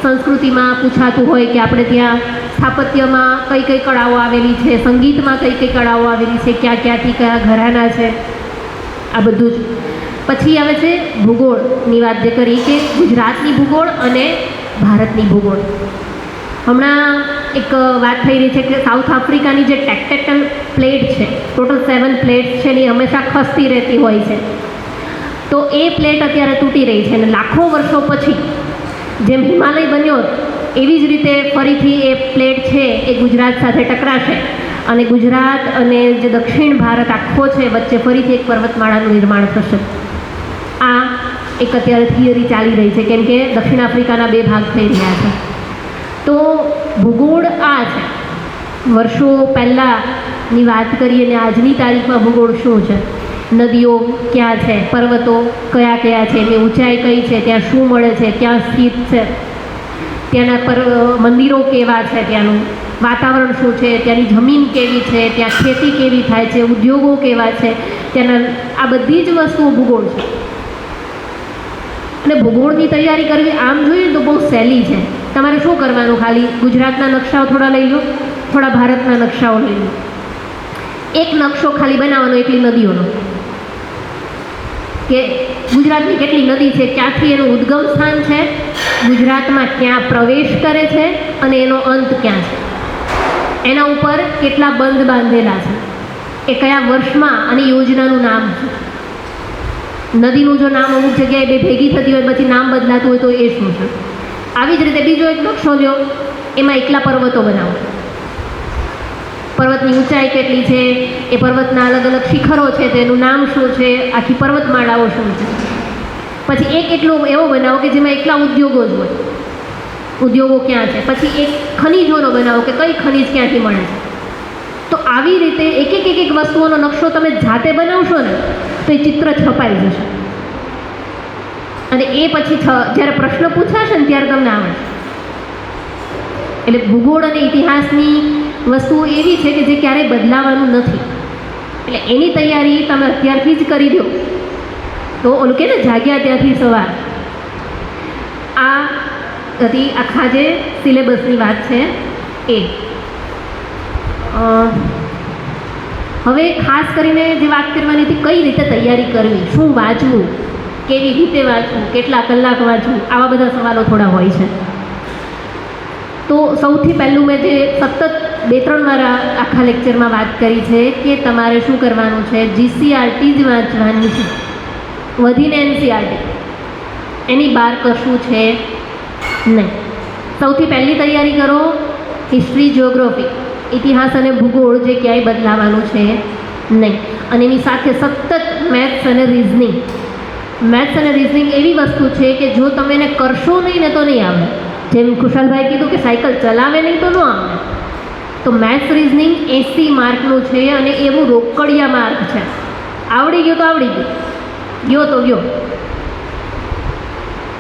સંસ્કૃતિમાં પૂછાતું હોય કે આપણે ત્યાં સ્થાપત્યમાં કઈ કઈ કળાઓ આવેલી છે, સંગીતમાં કઈ કઈ કળાઓ આવેલી છે, ક્યાંથી કયા ઘરાના છે, આ બધું જ. પછી આવે છે ભૂગોળની વાત જે કરી કે ગુજરાતની ભૂગોળ અને ભારતની ભૂગોળ. હમણાં એક વાત થઈ રહી છે કે સાઉથ આફ્રિકાની જે ટેક્ટેટલ પ્લેટ છે, ટોટલ 7 પ્લેટ્સ છે, એ હંમેશા ખસતી રહેતી હોય છે. તો એ પ્લેટ અત્યારે તૂટી રહી છે, અને લાખો વર્ષો પછી જેમ હિમાલય બન્યો એવી જ રીતે ફરીથી એ પ્લેટ છે એ ગુજરાત સાથે ટકરાશે, અને ગુજરાત અને જે દક્ષિણ ભારત આખો છે વચ્ચે ફરીથી એક પર્વતમાળાનું નિર્માણ થશે. આ એક અત્યારે થિયરી ચાલી રહી છે, કેમ કે દક્ષિણ આફ્રિકાના 2 ભાગ થઈ રહ્યા છે. તો ભૂગોળ આ છે. વર્ષો પહેલાંની વાત કરીએ અને આજની તારીખમાં ભૂગોળ શું છે, નદીઓ ક્યાં છે, પર્વતો કયા કયા છે, એની ઊંચાઈ કઈ છે, ત્યાં શું મળે છે, ક્યાં સ્થિત છે, ત્યાંના મંદિરો કેવા છે, ત્યાંનું વાતાવરણ શું છે, ત્યાંની જમીન કેવી છે, ત્યાં ખેતી કેવી થાય છે, ઉદ્યોગો કેવા છે, ત્યાંના આ બધી જ વસ્તુઓ ભૂગોળ છે. અને ભૂગોળની તૈયારી કરવી આમ જોઈએ તો બહુ સહેલી છે. તમારે શું કરવાનું, ખાલી ગુજરાતના નકશાઓ થોડા લઈ લો, થોડા ભારતના નકશાઓ લઈ લો, એક નકશો ખાલી બનાવવાનો એકલી નદીઓનો, કે ગુજરાતની કેટલી નદી છે, ક્યાંથી એનું ઉદ્ગમ સ્થાન છે, ગુજરાતમાં ક્યાં પ્રવેશ કરે છે અને એનો અંત ક્યાં છે, એના ઉપર કેટલા બંધ બાંધેલા છે, એ કયા વર્ષમાં, અને યોજનાનું નામ છે. નદીનું જો નામ અમુક જગ્યાએ બે ભેગી થતી હોય પછી નામ બદલાતું હોય તો એ શું છે. આવી જ રીતે બીજો એક નકશો લ્યો, એમાં એકલા પર્વતો બનાવો, પર્વતની ઊંચાઈ કેટલી છે, એ પર્વતના અલગ અલગ શિખરો છે તેનું નામ શું છે, આખી પર્વતમાળાઓ શું છે. પછી એક એટલો એવો બનાવો કે જેમાં એકલા ઉદ્યોગો જ હોય, ઉદ્યોગો ક્યાં છે. પછી એક ખનીજોનો બનાવો કે કઈ ખનીજ ક્યાંથી મળે છે. તો આવી રીતે એક એક વસ્તુઓનો નકશો તમે જાતે બનાવશો ને તો એ ચિત્ર છપાઈ જશે, અને એ પછી જ્યારે પ્રશ્ન પૂછાશે ને ત્યારે તમને આવડશે. એટલે ભૂગોળ અને ઇતિહાસની વસ્તુઓ એવી છે કે જે ક્યારેય બદલાવાનું નથી. એટલે એની તૈયારી તમે અત્યારથી જ કરી દો તો ઓલું કે ને જાગ્યા ત્યાંથી સવાર. આ હતી આખા જે સિલેબસની વાત છે એ. હવે ખાસ કરીને જે વાત કરવાની હતી, કઈ રીતે તૈયારી કરવી, શું વાંચવું, કેવી રીતે વાંચવું, કેટલા કલાક વાંચવું, આવા બધા સવાલો થોડા હોય છે. તો સૌથી પહેલું મેં જે સતત 2-3 વાર આખા લેક્ચરમાં વાત કરી છે કે તમારે શું કરવાનું છે, જીસીઆરટી જ વાંચવાની છે, વધીને એનસીઆરટી, એની બહાર કશું છે નહીં. સૌથી પહેલી તૈયારી કરો હિસ્ટ્રી, જિયોગ્રાફી, ઇતિહાસ અને ભૂગોળ, જે ક્યાંય બદલાવાનું છે નહીં. અને એની સાથે સતત મેથ્સ અને રિઝનિંગ. મેથ્સ અને રિઝનિંગ એવી વસ્તુ છે કે જો તમે એને કરશો નહીં ને તો નહીં આવડે. જેમ ખુશાલભાઈ કીધું કે સાયકલ ચલાવે નહીં તો ન આવડે. તો મેથ્સ રિઝનિંગ 80 માર્કનું છે, અને એવું રોકડિયા માર્ક છે. આવડી ગયો તો આવડી ગયો, ગયો તો ગયો.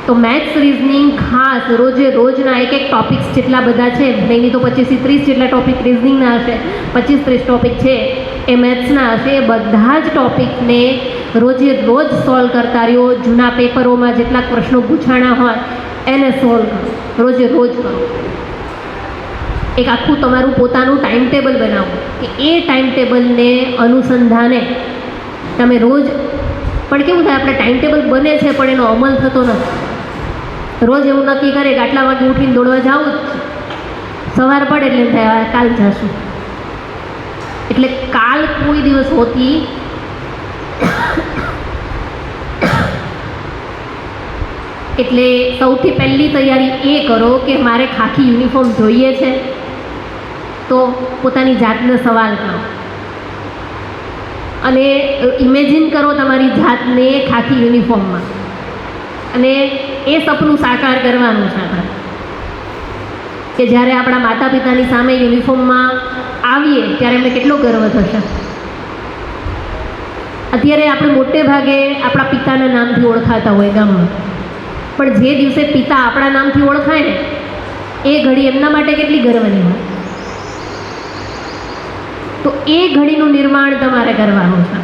તો મેથ્સ રિઝનિંગ ખાસ રોજે રોજના એક ટોપિક્સ જેટલા બધા છે, નહીં તો 25 થી 30 જેટલા ટોપિક રિઝનિંગના હશે, 25-30 ટોપિક છે એ મેથ્સના હશે. એ બધા જ ટોપિકને રોજે રોજ સોલ્વ કરતા રહ્યો. જૂના પેપરોમાં જેટલા પ્રશ્નો પૂછાણા હોય એને સોલ્વ કરો, રોજે રોજ કરો. એક આખું તમારું પોતાનું ટાઈમ ટેબલ બનાવો કે એ ટાઈમ ટેબલને અનુસંધાને તમે રોજ, પણ કેવું થાય આપણે ટાઈમ ટેબલ બને છે પણ એનો અમલ થતો નથી. રોજ એવું નક્કી કરે કે આટલા વાગે ઉઠીને દોડવા જવું જ છે, સવાર પડે એટલે એમ થાય કાલ જશું. એટલે કાલ કોઈ દિવસ હોતી એટલે સૌથી પહેલી તૈયારી એ કરો કે મારે ખાખી યુનિફોર્મ જોઈએ છે, તો પોતાની જાતને સવાલ કરો અને ઇમેજિન કરો તમારી જાતને ખાખી યુનિફોર્મમાં, અને એ સપનું સાકાર કરવાનું છે આપણે કે જ્યારે આપણા માતા પિતાની સામે યુનિફોર્મમાં આવીએ ત્યારે એમને કેટલો ગર્વ થશે. અત્યારે આપણે મોટે ભાગે આપણા પિતાના નામથી ઓળખાતા હોય ગામમાં, પણ જે દિવસે પિતા આપણા નામથી ઓળખાય ને એ ઘડી એમના માટે કેટલી ગર્વની હોય. તો એ ઘડીનું નિર્માણ તમારે કરવાનું છે.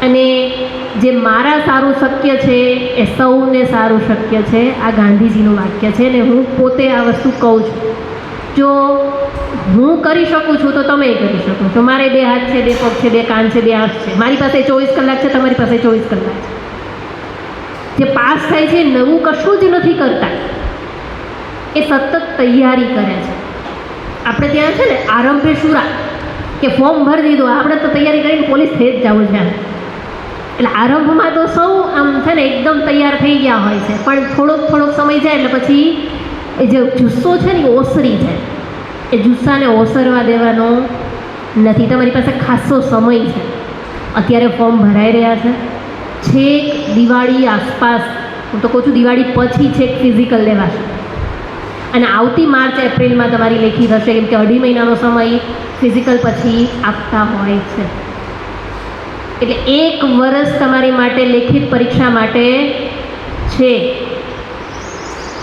અને જે મારા સારું શક્ય છે એ સૌને સારું શક્ય છે, આ ગાંધીજીનું વાક્ય છે ને હું પોતે આ વસ્તુ કહું છું. જો હું કરી શકું છું તો તમે કરી શકો છો. મારે 2 હાથ છે, 2 પગ છે, 2 કાન છે, 2 આંખ છે, મારી પાસે 24 કલાક છે, તમારી પાસે 24 કલાક છે. જે પાસ થાય છે નવું કશું જ નથી કરતા, એ સતત તૈયારી કરે છે. આપણે ત્યાં છે ને આરંભે શુરા કે ફોર્મ ભરી દીધો, આપણે તો તૈયારી કરીને પોલીસ થઈ જ જવું છે. એટલે આરંભમાં તો સૌ આમ છે ને એકદમ તૈયાર થઈ ગયા હોય છે, પણ થોડોક સમય જાય એટલે પછી એ જે જુસ્સો છે ને એ ઓસરી જાય. એ જુસ્સાને ઓસરવા દેવાનો નથી. તમારી પાસે ખાસો સમય છે. અત્યારે ફોર્મ ભરાઈ રહ્યા છે. છેક દિવાળી આસપાસ, હું તો કહું છું દિવાળી પછી છેક ફિઝિકલ લેવાશે, અને આવતી માર્ચ એપ્રિલમાં તમારી લેખી થશે, કેમ કે 2.5 મહિનાનો સમય ફિઝિકલ પછી આપતા હોય છે. એટલે 1 વર્ષ તમારી માટે લેખિત પરીક્ષા માટે છે.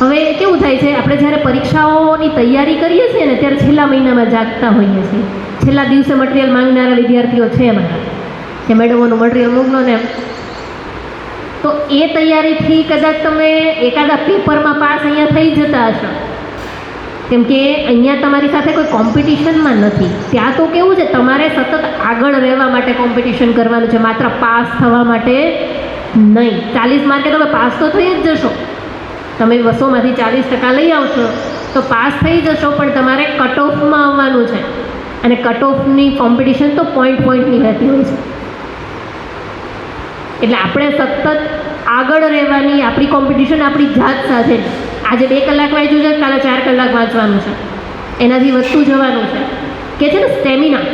હવે કેવું થાય છે, આપણે જ્યારે પરીક્ષાઓની તૈયારી કરીએ છીએ ને ત્યારે છેલ્લા મહિનામાં જાગતા હોઈએ છીએ. છેલ્લા દિવસે મટીરિયલ માંગનારા વિદ્યાર્થીઓ છે અમારા કે મેડમોનું મટીરિયલ મોકલો ને, તો એ તૈયારીથી કદાચ તમે એકાદા પેપરમાં પાસ અહીંયા થઈ જતા હશો, કેમ કે અહીંયા તમારી સાથે કોઈ કોમ્પિટિશનમાં નથી. ત્યાં તો કેવું છે, તમારે સતત આગળ રહેવા માટે કોમ્પિટિશન કરવાનું છે, માત્ર પાસ થવા માટે નહીં. 40 માર્કે તમે પાસ તો થઈ જ જશો. તમે 200માંથી 40% લઈ આવશો તો પાસ થઈ જશો, પણ તમારે કટ ઓફમાં આવવાનું છે, અને કટ ઓફની કોમ્પિટિશન તો પોઈન્ટની રહેતી હોય છે. એટલે આપણે સતત આગળ રહેવાની આપણી કોમ્પિટિશન આપણી જાત સાથે. આજે 2 કલાક વાંચ્યું છે, કાલે 4 કલાક વાંચવાનું છે, એનાથી વધતું જવાનું છે. કે છે ને સ્ટેમિના,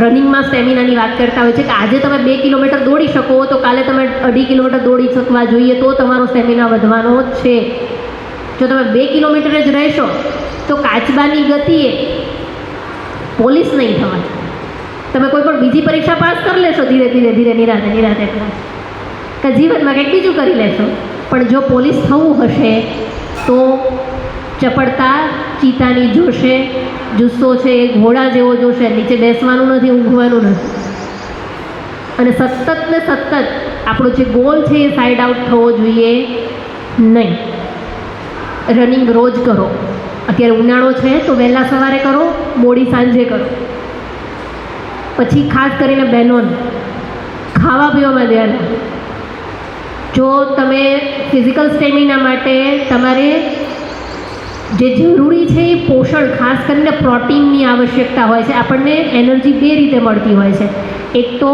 રનિંગમાં સ્ટેમિનાની વાત કરતા હોય છે કે આજે તમે 2 કિલોમીટર દોડી શકો તો કાલે તમે 2.5 કિલોમીટર દોડી શકવા જોઈએ, તો તમારો સ્ટેમિના વધવાનો છે. જો તમે 2 કિલોમીટર જ રહેશો તો કાચબાની ગતિએ પોલીસ નહીં થવાય. તમે કોઈ પણ બીજી પરીક્ષા પાસ કરી લેશો ધીરે નિરાતે કે જીવનમાં કંઈક બીજું કરી લેશો, પણ જો પોલીસ થવું હશે તો ચપળતા ચીતાની જોશે, જુસ્સો છે એ ઘોડા જેવો જોશે. નીચે બેસવાનું નથી, ઊંઘવાનું નથી, અને સતત ને સતત આપણો જે ગોલ છે એ સાઈડ આઉટ થવો જોઈએ નહીં. રનિંગ રોજ કરો. અત્યારે ઉનાળો છે તો વહેલા સવારે કરો, મોડી સાંજે કરો. પછી ખાસ કરીને બહેનોને ખાવા પીવામાં ધ્યાન આપો. જો તમે ફિઝિકલ સ્ટેમિના માટે તમારે જે જરૂરી છે એ પોષણ, ખાસ કરીને પ્રોટીનની આવશ્યકતા હોય છે. આપણને એનર્જી 2 રીતે મળતી હોય છે, એક તો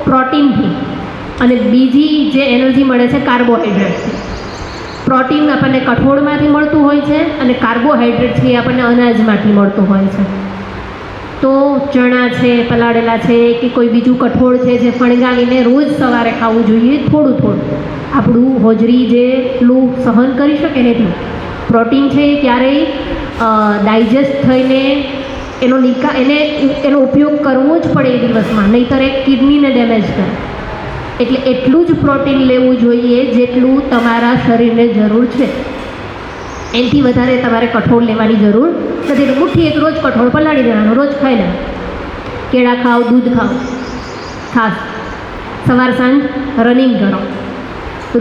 પ્રોટીનથી અને બીજી જે એનર્જી મળે છે કાર્બોહાઈડ્રેટથી. પ્રોટીન આપણને કઠોળમાંથી મળતું હોય છે અને કાર્બોહાઈડ્રેટ છે એ આપણને અનાજમાંથી મળતું હોય છે. તો ચણા છે, પલાળેલા છે, કે કોઈ બીજું કઠોળ છે જે ફણગાવીને રોજ સવારે ખાવું જોઈએ, થોડું. આપણું હોજરી જેટલું સહન કરી શકે ને એટલું. પ્રોટીન છે એ ક્યારેય ડાયજેસ્ટ થઈને એનો ઉપયોગ કરવો જ પડે એ દિવસમાં, નહીંતર એ કિડનીને ડેમેજ કરે. એટલે એટલું જ પ્રોટીન લેવું જોઈએ જેટલું તમારા શરીરને જરૂર છે. એનાથી વધારે તમારે કઠોળ લેવાની જરૂર નથી. એટલે મુઠ્ઠી એક રોજ કઠોળ પલાળી દેવાનું, રોજ ખાઈ લે. કેળા ખાઓ, દૂધ ખાઓ, ખાસ સવાર સાંજ રનિંગ કરો.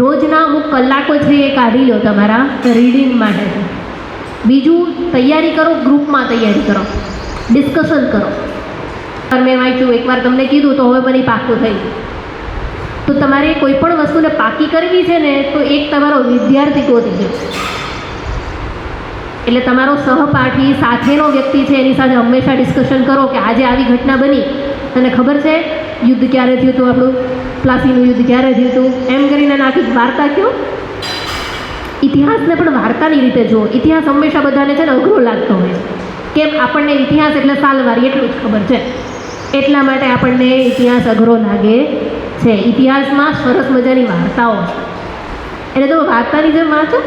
રોજના અમુક કલાકો છે એ કાઢી લો તમારા રીડિંગ માટે. બીજું, તૈયારી કરો, ગ્રુપમાં તૈયારી કરો, ડિસ્કશન કરો. મેં વાંચ્યું, એકવાર તમને કીધું તો હવે મને પાક્કું થઈ ગયું. તો તમારે કોઈ પણ વસ્તુને પાકી કરવી છે ને, તો એક તમારો વિદ્યાર્થી ગોતી ગયો. એટલે તમારો સહપાઠી સાથેનો વ્યક્તિ છે એની સાથે હંમેશા ડિસ્કશન કરો કે આજે આવી ઘટના બની, તને ખબર છે યુદ્ધ ક્યારે થયું હતું, આપણું પ્લાસીનું યુદ્ધ ક્યારે થયું હતું, એમ કરીને આખી વાર્તા કહો. ઇતિહાસને પણ વાર્તાની રીતે જુઓ. ઇતિહાસ હંમેશા બધાને છે ને અઘરો લાગતો હોય છે. કેમ? આપણને ઇતિહાસ એટલે સાલવારી એટલું જ ખબર છે, એટલા માટે આપણને ઇતિહાસ અઘરો લાગે છે. ઇતિહાસમાં સરસ મજાની વાર્તાઓ છે. એટલે તમે વાર્તાની જેમ વાંચો,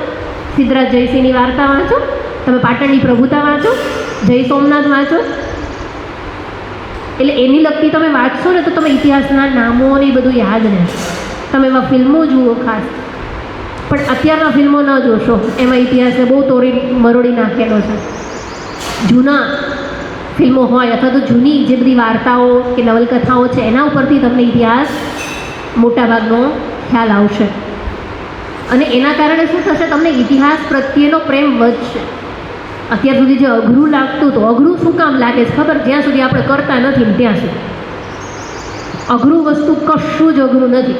સિદ્ધરાજ જયસિંહની વાર્તા વાંચો, તમે પાટણની પ્રભુતા વાંચો, જય સોમનાથ વાંચો. એટલે એની લગતી તમે વાંચશો ને તો તમે ઇતિહાસના નામો ને એ બધું યાદ રહેશે. તમે એમાં ફિલ્મો જુઓ ખાસ, પણ અત્યારના ફિલ્મો ન જોશો, એમાં ઇતિહાસને બહુ તોડી મરોડી નાખેલો છે. જૂના ફિલ્મો હોય અથવા તો જૂની જે બધી વાર્તાઓ કે નવલકથાઓ છે એના ઉપરથી તમને ઇતિહાસ મોટાભાગનો ખ્યાલ આવશે. અને એના કારણે શું થશે, તમને ઇતિહાસ પ્રત્યેનો પ્રેમ વધશે. અત્યાર સુધી જે અઘરું લાગતું હતું, અઘરું શું કામ લાગે છે ખબર? જ્યાં સુધી આપણે કરતા નથી ને ત્યાં સુધી. અઘરું વસ્તુ કશું જ અઘરું નથી.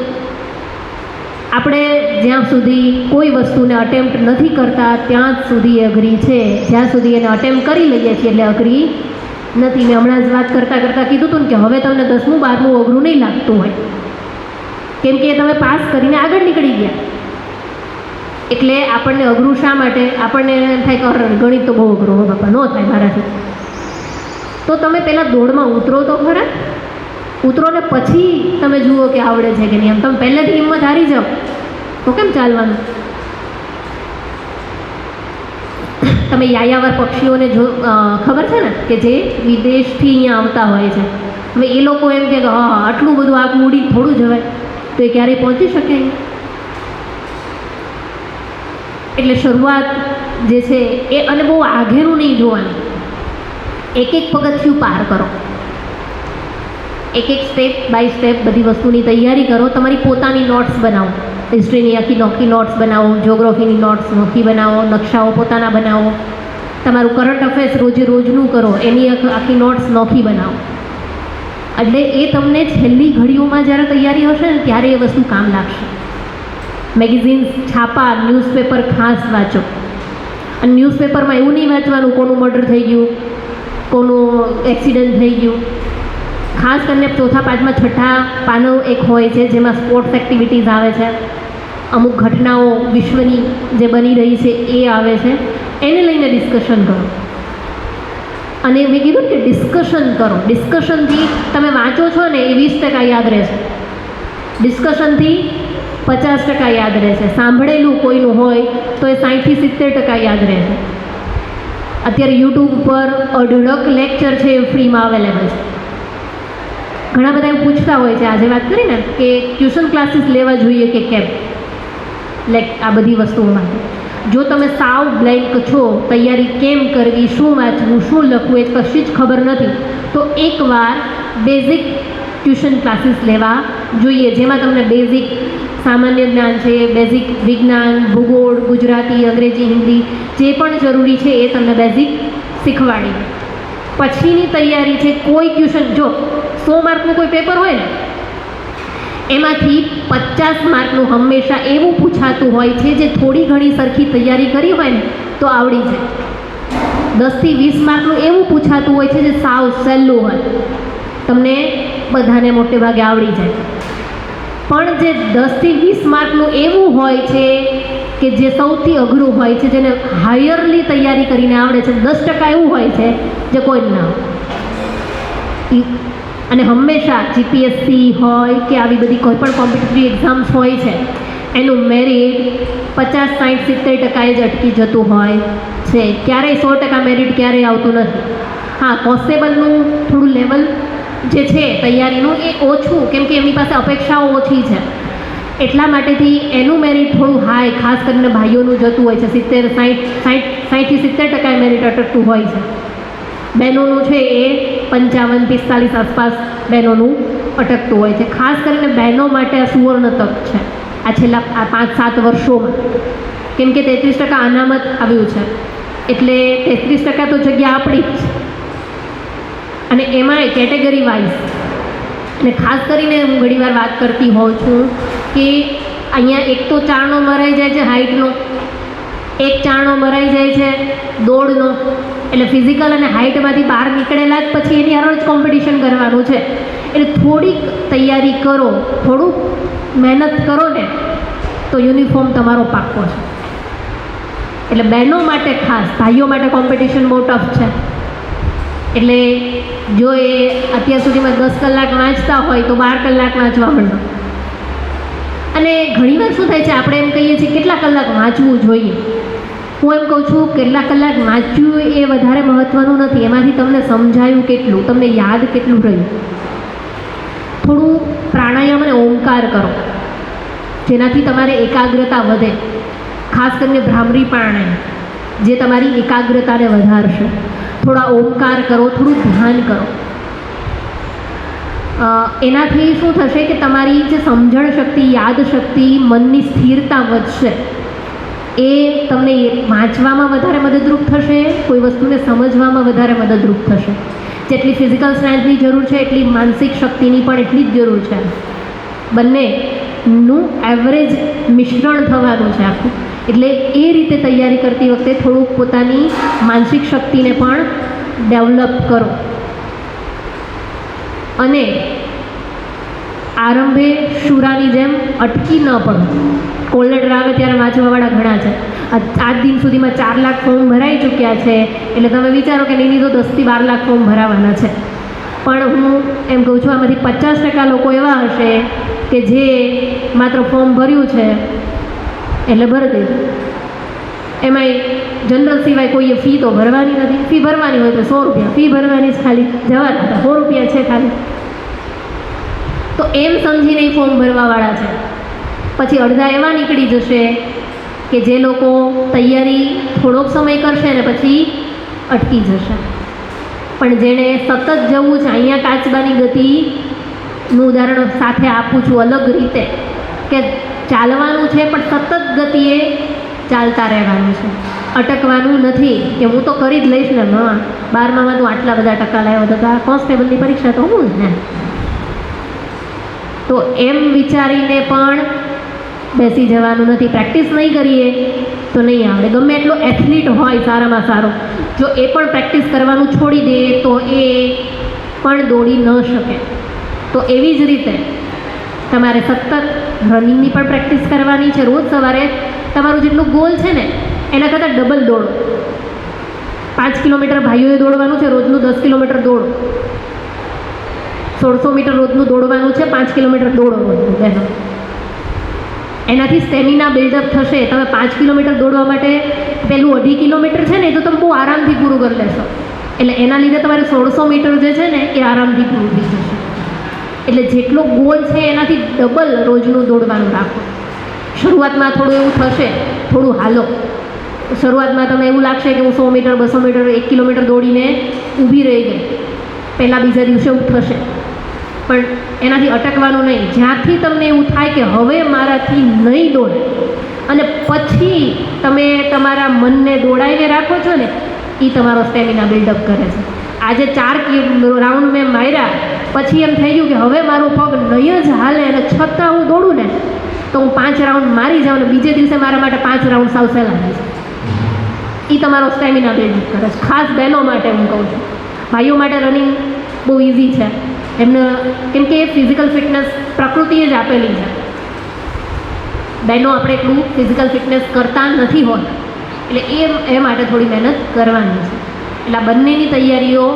આપણે જ્યાં સુધી કોઈ વસ્તુને અટેમ્પ્ટ નથી કરતા ત્યાં જ સુધી એ અઘરી છે. જ્યાં સુધી એને અટેમ્પ્ટ કરી લઈએ છીએ એટલે અઘરી નથી. મેં હમણાં જ વાત કરતાં કીધું હતું ને કે હવે તમને 10મું 12મું અઘરું નહીં લાગતું હોય, કેમ કે તમે પાસ કરીને આગળ નીકળી ગયા. એટલે આપણને અઘરું શા માટે? આપણને એમ થાય કે ગણિત તો બહુ અઘરું હોય બાપા, ન થાય મારાથી. તો તમે પહેલાં દોડમાં ઉતરો તો ખરા. ઉતરો ને પછી તમે જુઓ કે આવડે છે કે નહીં. એમ તમે પહેલેથી હિંમત હારી જાઓ તો કેમ ચાલવાનું? તમે યાયાવર પક્ષીઓને જો ખબર છે ને કે જે વિદેશથી અહીંયા આવતા હોય છે. હવે એ લોકો એમ કે હા આટલું બધું આગ ઉડી થોડું જવાય, તો એ ક્યારેય પહોંચી શકે નહીં. એટલે શરૂઆત જે છે એ, અને બહુ આઘેરું નહીં જોવાનું. એક એક પગથિયું પાર કરો, એક એક સ્ટેપ બાય સ્ટેપ બધી વસ્તુની તૈયારી કરો. તમારી પોતાની નોટ્સ બનાવો, હિસ્ટ્રીની આખી નોટ્સ બનાવો, જ્યોગ્રાફીની નોટ્સ નોખી બનાવો, નકશાઓ પોતાના બનાવો. તમારું કરંટ અફેર્સ રોજે રોજનું કરો, એની આખી નોટ્સ નોખી બનાવો. એટલે એ તમને છેલ્લી ઘડીઓમાં જ્યારે તૈયારી હશે ને ત્યારે એ વસ્તુ કામ લાગશે. મેગેઝિન્સ, છાપા, ન્યૂઝપેપર ખાસ વાંચો. અને ન્યૂઝપેપરમાં એવું નહીં વાંચવાનું કોનું મર્ડર થઈ ગયું, કોનું એક્સિડન્ટ થઈ ગયું. ખાસ કરીને ચોથા પાંચમા છઠ્ઠા પાનો એક હોય છે જેમાં સ્પોર્ટ્સ એક્ટિવિટીઝ આવે છે, અમુક ઘટનાઓ વિશ્વની જે બની રહી છે એ આવે છે. એને લઈને ડિસ્કશન કરો. અને મેં કીધું કે ડિસ્કશન કરો. ડિસ્કશનથી તમે વાંચો છો ને એ 20% યાદ રહેશે, ડિસ્કશનથી 50% યાદ રહેશે. સાંભળેલું કોઈનું હોય તો એ 60-70% યાદ રહેશે. અત્યારે યુટ્યુબ પર અઢળક લેક્ચર છે એ ફ્રીમાં અવેલેબલ છે. ઘણા બધા એવું પૂછતા હોય છે, આજે વાત કરીને કે ટ્યુશન ક્લાસીસ લેવા જોઈએ કે કેમ, આ બધી વસ્તુઓ માટે. જો તમે સાવ બ્લેન્ક છો, તૈયારી કેમ કરવી, શું વાંચવું, શું લખવું, એ કશી જ ખબર નથી, તો એકવાર બેઝિક ટ્યુશન ક્લાસીસ લેવા જોઈએ, જેમાં તમને બેઝિક સામાન્ય જ્ઞાન છે, બેઝિક વિજ્ઞાન, ભૂગોળ, ગુજરાતી, અંગ્રેજી, હિન્દી જે પણ જરૂરી છે એ તમને બેઝિક શીખવાડી. પછીની તૈયારી છે કોઈ ટ્યુશન, જો 100 માર્કનું કોઈ પેપર હોય ને એમાંથી 50 માર્કનું હંમેશા એવું પૂછાતું હોય છે જે થોડી ઘણી સરખી તૈયારી કરી હોય ને તો આવડી જાય. 10થી 20 માર્કનું એવું પૂછાતું હોય છે જે સાવ સહેલું હોય, તમને બધાને મોટે ભાગે આવડી જાય. પણ જે 10થી 20 માર્કનું એવું હોય છે કે જે સૌથી અઘરું હોય છે, જેને હાયરલી તૈયારી કરીને આવડે છે, 10% એવું હોય છે જે કોઈ ના આવે. અને હંમેશા જીપીએસસી હોય કે આવી બધી કોઈ પણ કોમ્પિટિટિવ એક્ઝામ્સ હોય છે એનું મેરિટ 50-60-70% જ અટકી જતું હોય છે. ક્યારેય 100% મેરિટ ક્યારેય આવતું નથી. હા, કોન્સ્ટેબલનું થોડું લેવલ જે છે તૈયારીનું એ ઓછું, કેમ કે એમની પાસે અપેક્ષાઓ ઓછી છે એટલા માટેથી એનું મેરિટ થોડું હાઈ, ખાસ કરીને ભાઈઓનું જતું હોય છે. 60-70% મેરિટ અટકતું હોય છે. બહેનોનું છે એ 55-45 આસપાસ બહેનોનું અટકતું હોય છે. ખાસ કરીને બહેનો માટે આ સુવર્ણ તક છે આ છેલ્લા 5-7 વર્ષોમાં, કેમ કે 33% અનામત આવ્યું છે એટલે 33% તો જગ્યા આપણી જ છે, અને એમાંય કેટેગરી વાઇઝ. અને ખાસ કરીને હું ઘણીવાર વાત કરતી હોઉં છું કે અહીંયા એક તો ચારણો મરાઈ જાય છે હાઇટનો, એક ચારણો મરાઈ જાય છે દોડનો, એટલે ફિઝિકલ અને હાઇટમાંથી બહાર નીકળેલા જ પછી એની હારે જ કોમ્પિટિશન કરવાનું છે. એટલે થોડીક તૈયારી કરો, થોડુંક મહેનત કરો ને તો યુનિફોર્મ તમારો પાક્કો છે. એટલે બહેનો માટે ખાસ, ભાઈઓ માટે કોમ્પિટિશન બહુ ટફ છે. એટલે જો એ અત્યાર સુધીમાં 10 કલાક વાંચતા હોય તો 12 કલાક વાંચવા માંડો. અને ઘણીવાર શું થાય છે, આપણે એમ કહીએ છીએ કેટલા કલાક વાંચવું જોઈએ. હું એમ કહું છું કેટલા કલાક વાંચ્યું એ વધારે મહત્ત્વનું નથી, એમાંથી તમને સમજાયું કેટલું, તમને યાદ કેટલું રહ્યું. થોડું પ્રાણાયામ અને ઓમકાર કરો જેનાથી તમારે એકાગ્રતા વધે, ખાસ કરીને ભ્રામરી પ્રાણાયામ જે તમારી એકાગ્રતાને વધારશે. થોડા ઓમકાર કરો, થોડું ધ્યાન કરો. એનાથી શું થશે કે તમારી જે સમજણ શક્તિ, યાદ શક્તિ, મનની સ્થિરતા વધશે. એ તમને વાંચવામાં વધારે મદદરૂપ થશે, કોઈ વસ્તુને સમજવામાં વધારે મદદરૂપ થશે. જેટલી ફિઝિકલ સ્ટ્રેન્થની જરૂર છે એટલી માનસિક શક્તિની પણ એટલી જ જરૂર છે. બંનેનું એવરેજ મિશ્રણ થવાનું છે આખું. એટલે એ રીતે તૈયારી કરતી વખતે થોડુંક પોતાની માનસિક શક્તિને પણ ડેવલપ કરો. અને આરંભે શુરાની જેમ અટકી ન પડો. કોલ્ડ લેટર આવે ત્યારે વાંચવાવાળા ઘણા છે. આજ દિન સુધીમાં 4 લાખ ફોર્મ ભરાઈ ચૂક્યા છે, એટલે તમે વિચારો કે નહીં તો 10 થી 12 લાખ ફોર્મ ભરાવાના છે. પણ હું એમ કહું છું આમાંથી 50% લોકો એવા હશે કે જે માત્ર ફોર્મ ભર્યું છે એટલે ભરી દીધું. એમાંય જનરલ સિવાય કોઈએ ફી તો ભરવાની નથી. ફી ભરવાની હોય તો 100 રૂપિયા ફી ભરવાની જ, ખાલી જવાના હતા 100 રૂપિયા છે ખાલી. તો એમ સમજીને ફોર્મ ભરવાવાળા છે. પછી અડધા એવા નીકળી જશે કે જે લોકો તૈયારી થોડોક સમય કરશે ને પછી અટકી જશે. પણ જેણે સતત જવું છે, અહીંયા કાચબાની ગતિનું ઉદાહરણ સાથે આપું છું અલગ રીતે, કે ચાલવાનું છે પણ સતત ગતિએ ચાલતા રહેવાનું છે, અટકવાનું નથી કે હું તો કરી જ લઈશ ને. 12માં તું આટલા બધા ટકા લાવ્યો હતો તો આ કોન્સ્ટેબલની પરીક્ષા તો હું ને. તો એમ વિચારીને પણ બેસી જવાનું નથી. પ્રેક્ટિસ નહીં કરીએ તો નહીં આવડે. ગમે એટલો એથ્લીટ હોય સારામાં સારો, જો એ પણ પ્રેક્ટિસ કરવાનું છોડી દે તો એ પણ દોડી ન શકે. તો એવી જ રીતે તમારે સતત રનિંગની પણ પ્રેક્ટિસ કરવાની છે. રોજ સવારે તમારું જેટલું ગોલ છે ને એના કરતાં ડબલ દોડો. 5 કિલોમીટર ભાઈઓએ દોડવાનું છે, રોજનું 10 કિલોમીટર દોડો. 1600 મીટર રોજનું દોડવાનું છે, 5 કિલોમીટર દોડો રોજનું બહેનો. એનાથી સ્ટેમિના બિલ્ડઅપ થશે. તમે 5 કિલોમીટર દોડવા માટે પેલું 2.5 કિલોમીટર છે ને એ તો તમે બહુ આરામથી પૂરું કરી લેશો. એટલે એના લીધે તમારે 1600 મીટર જે છે ને એ આરામથી પૂરું થઈ જશે. એટલે જેટલો ગોલ છે એનાથી ડબલ રોજનું દોડવાનું રાખો. શરૂઆતમાં થોડું એવું થશે, થોડું હાલો. શરૂઆતમાં તમને એવું લાગશે કે હું 100 મીટર 200 મીટર 1 કિલોમીટર દોડીને ઊભી રહી ગઈ. પહેલાં બીજા દિવસે એવું થશે, પણ એનાથી અટકવાનું નહીં. જ્યાંથી તમને એવું થાય કે હવે મારાથી નહીં દોડે, અને પછી તમે તમારા મનને દોડાવીને રાખો છો ને, એ તમારો સ્ટેમિના બિલ્ડઅપ કરે છે. આજે 4 રાઉન્ડ મેં માર્યા, પછી એમ થઈ ગયું કે હવે મારો પગ નહીં જ હાલે અને છતાં હું દોડું ને તો હું 5 રાઉન્ડ મારી જાઉં ને બીજે દિવસે મારા માટે 5 રાઉન્ડ સાવ સહેલા છે. એ તમારો સ્ટેમિના બિલ્ડઅપ કરે છે. ખાસ બહેનો માટે હું કહું છું. ભાઈઓ માટે રનિંગ બહુ ઇઝી છે એમને, કેમ કે એ ફિઝિકલ ફિટનેસ પ્રકૃતિએ જ આપેલી છે. બહેનો આપણે એટલું ફિઝિકલ ફિટનેસ કરતા નથી હોતા, એટલે એ માટે થોડી મહેનત કરવાની છે. એટલે આ બંનેની તૈયારીઓ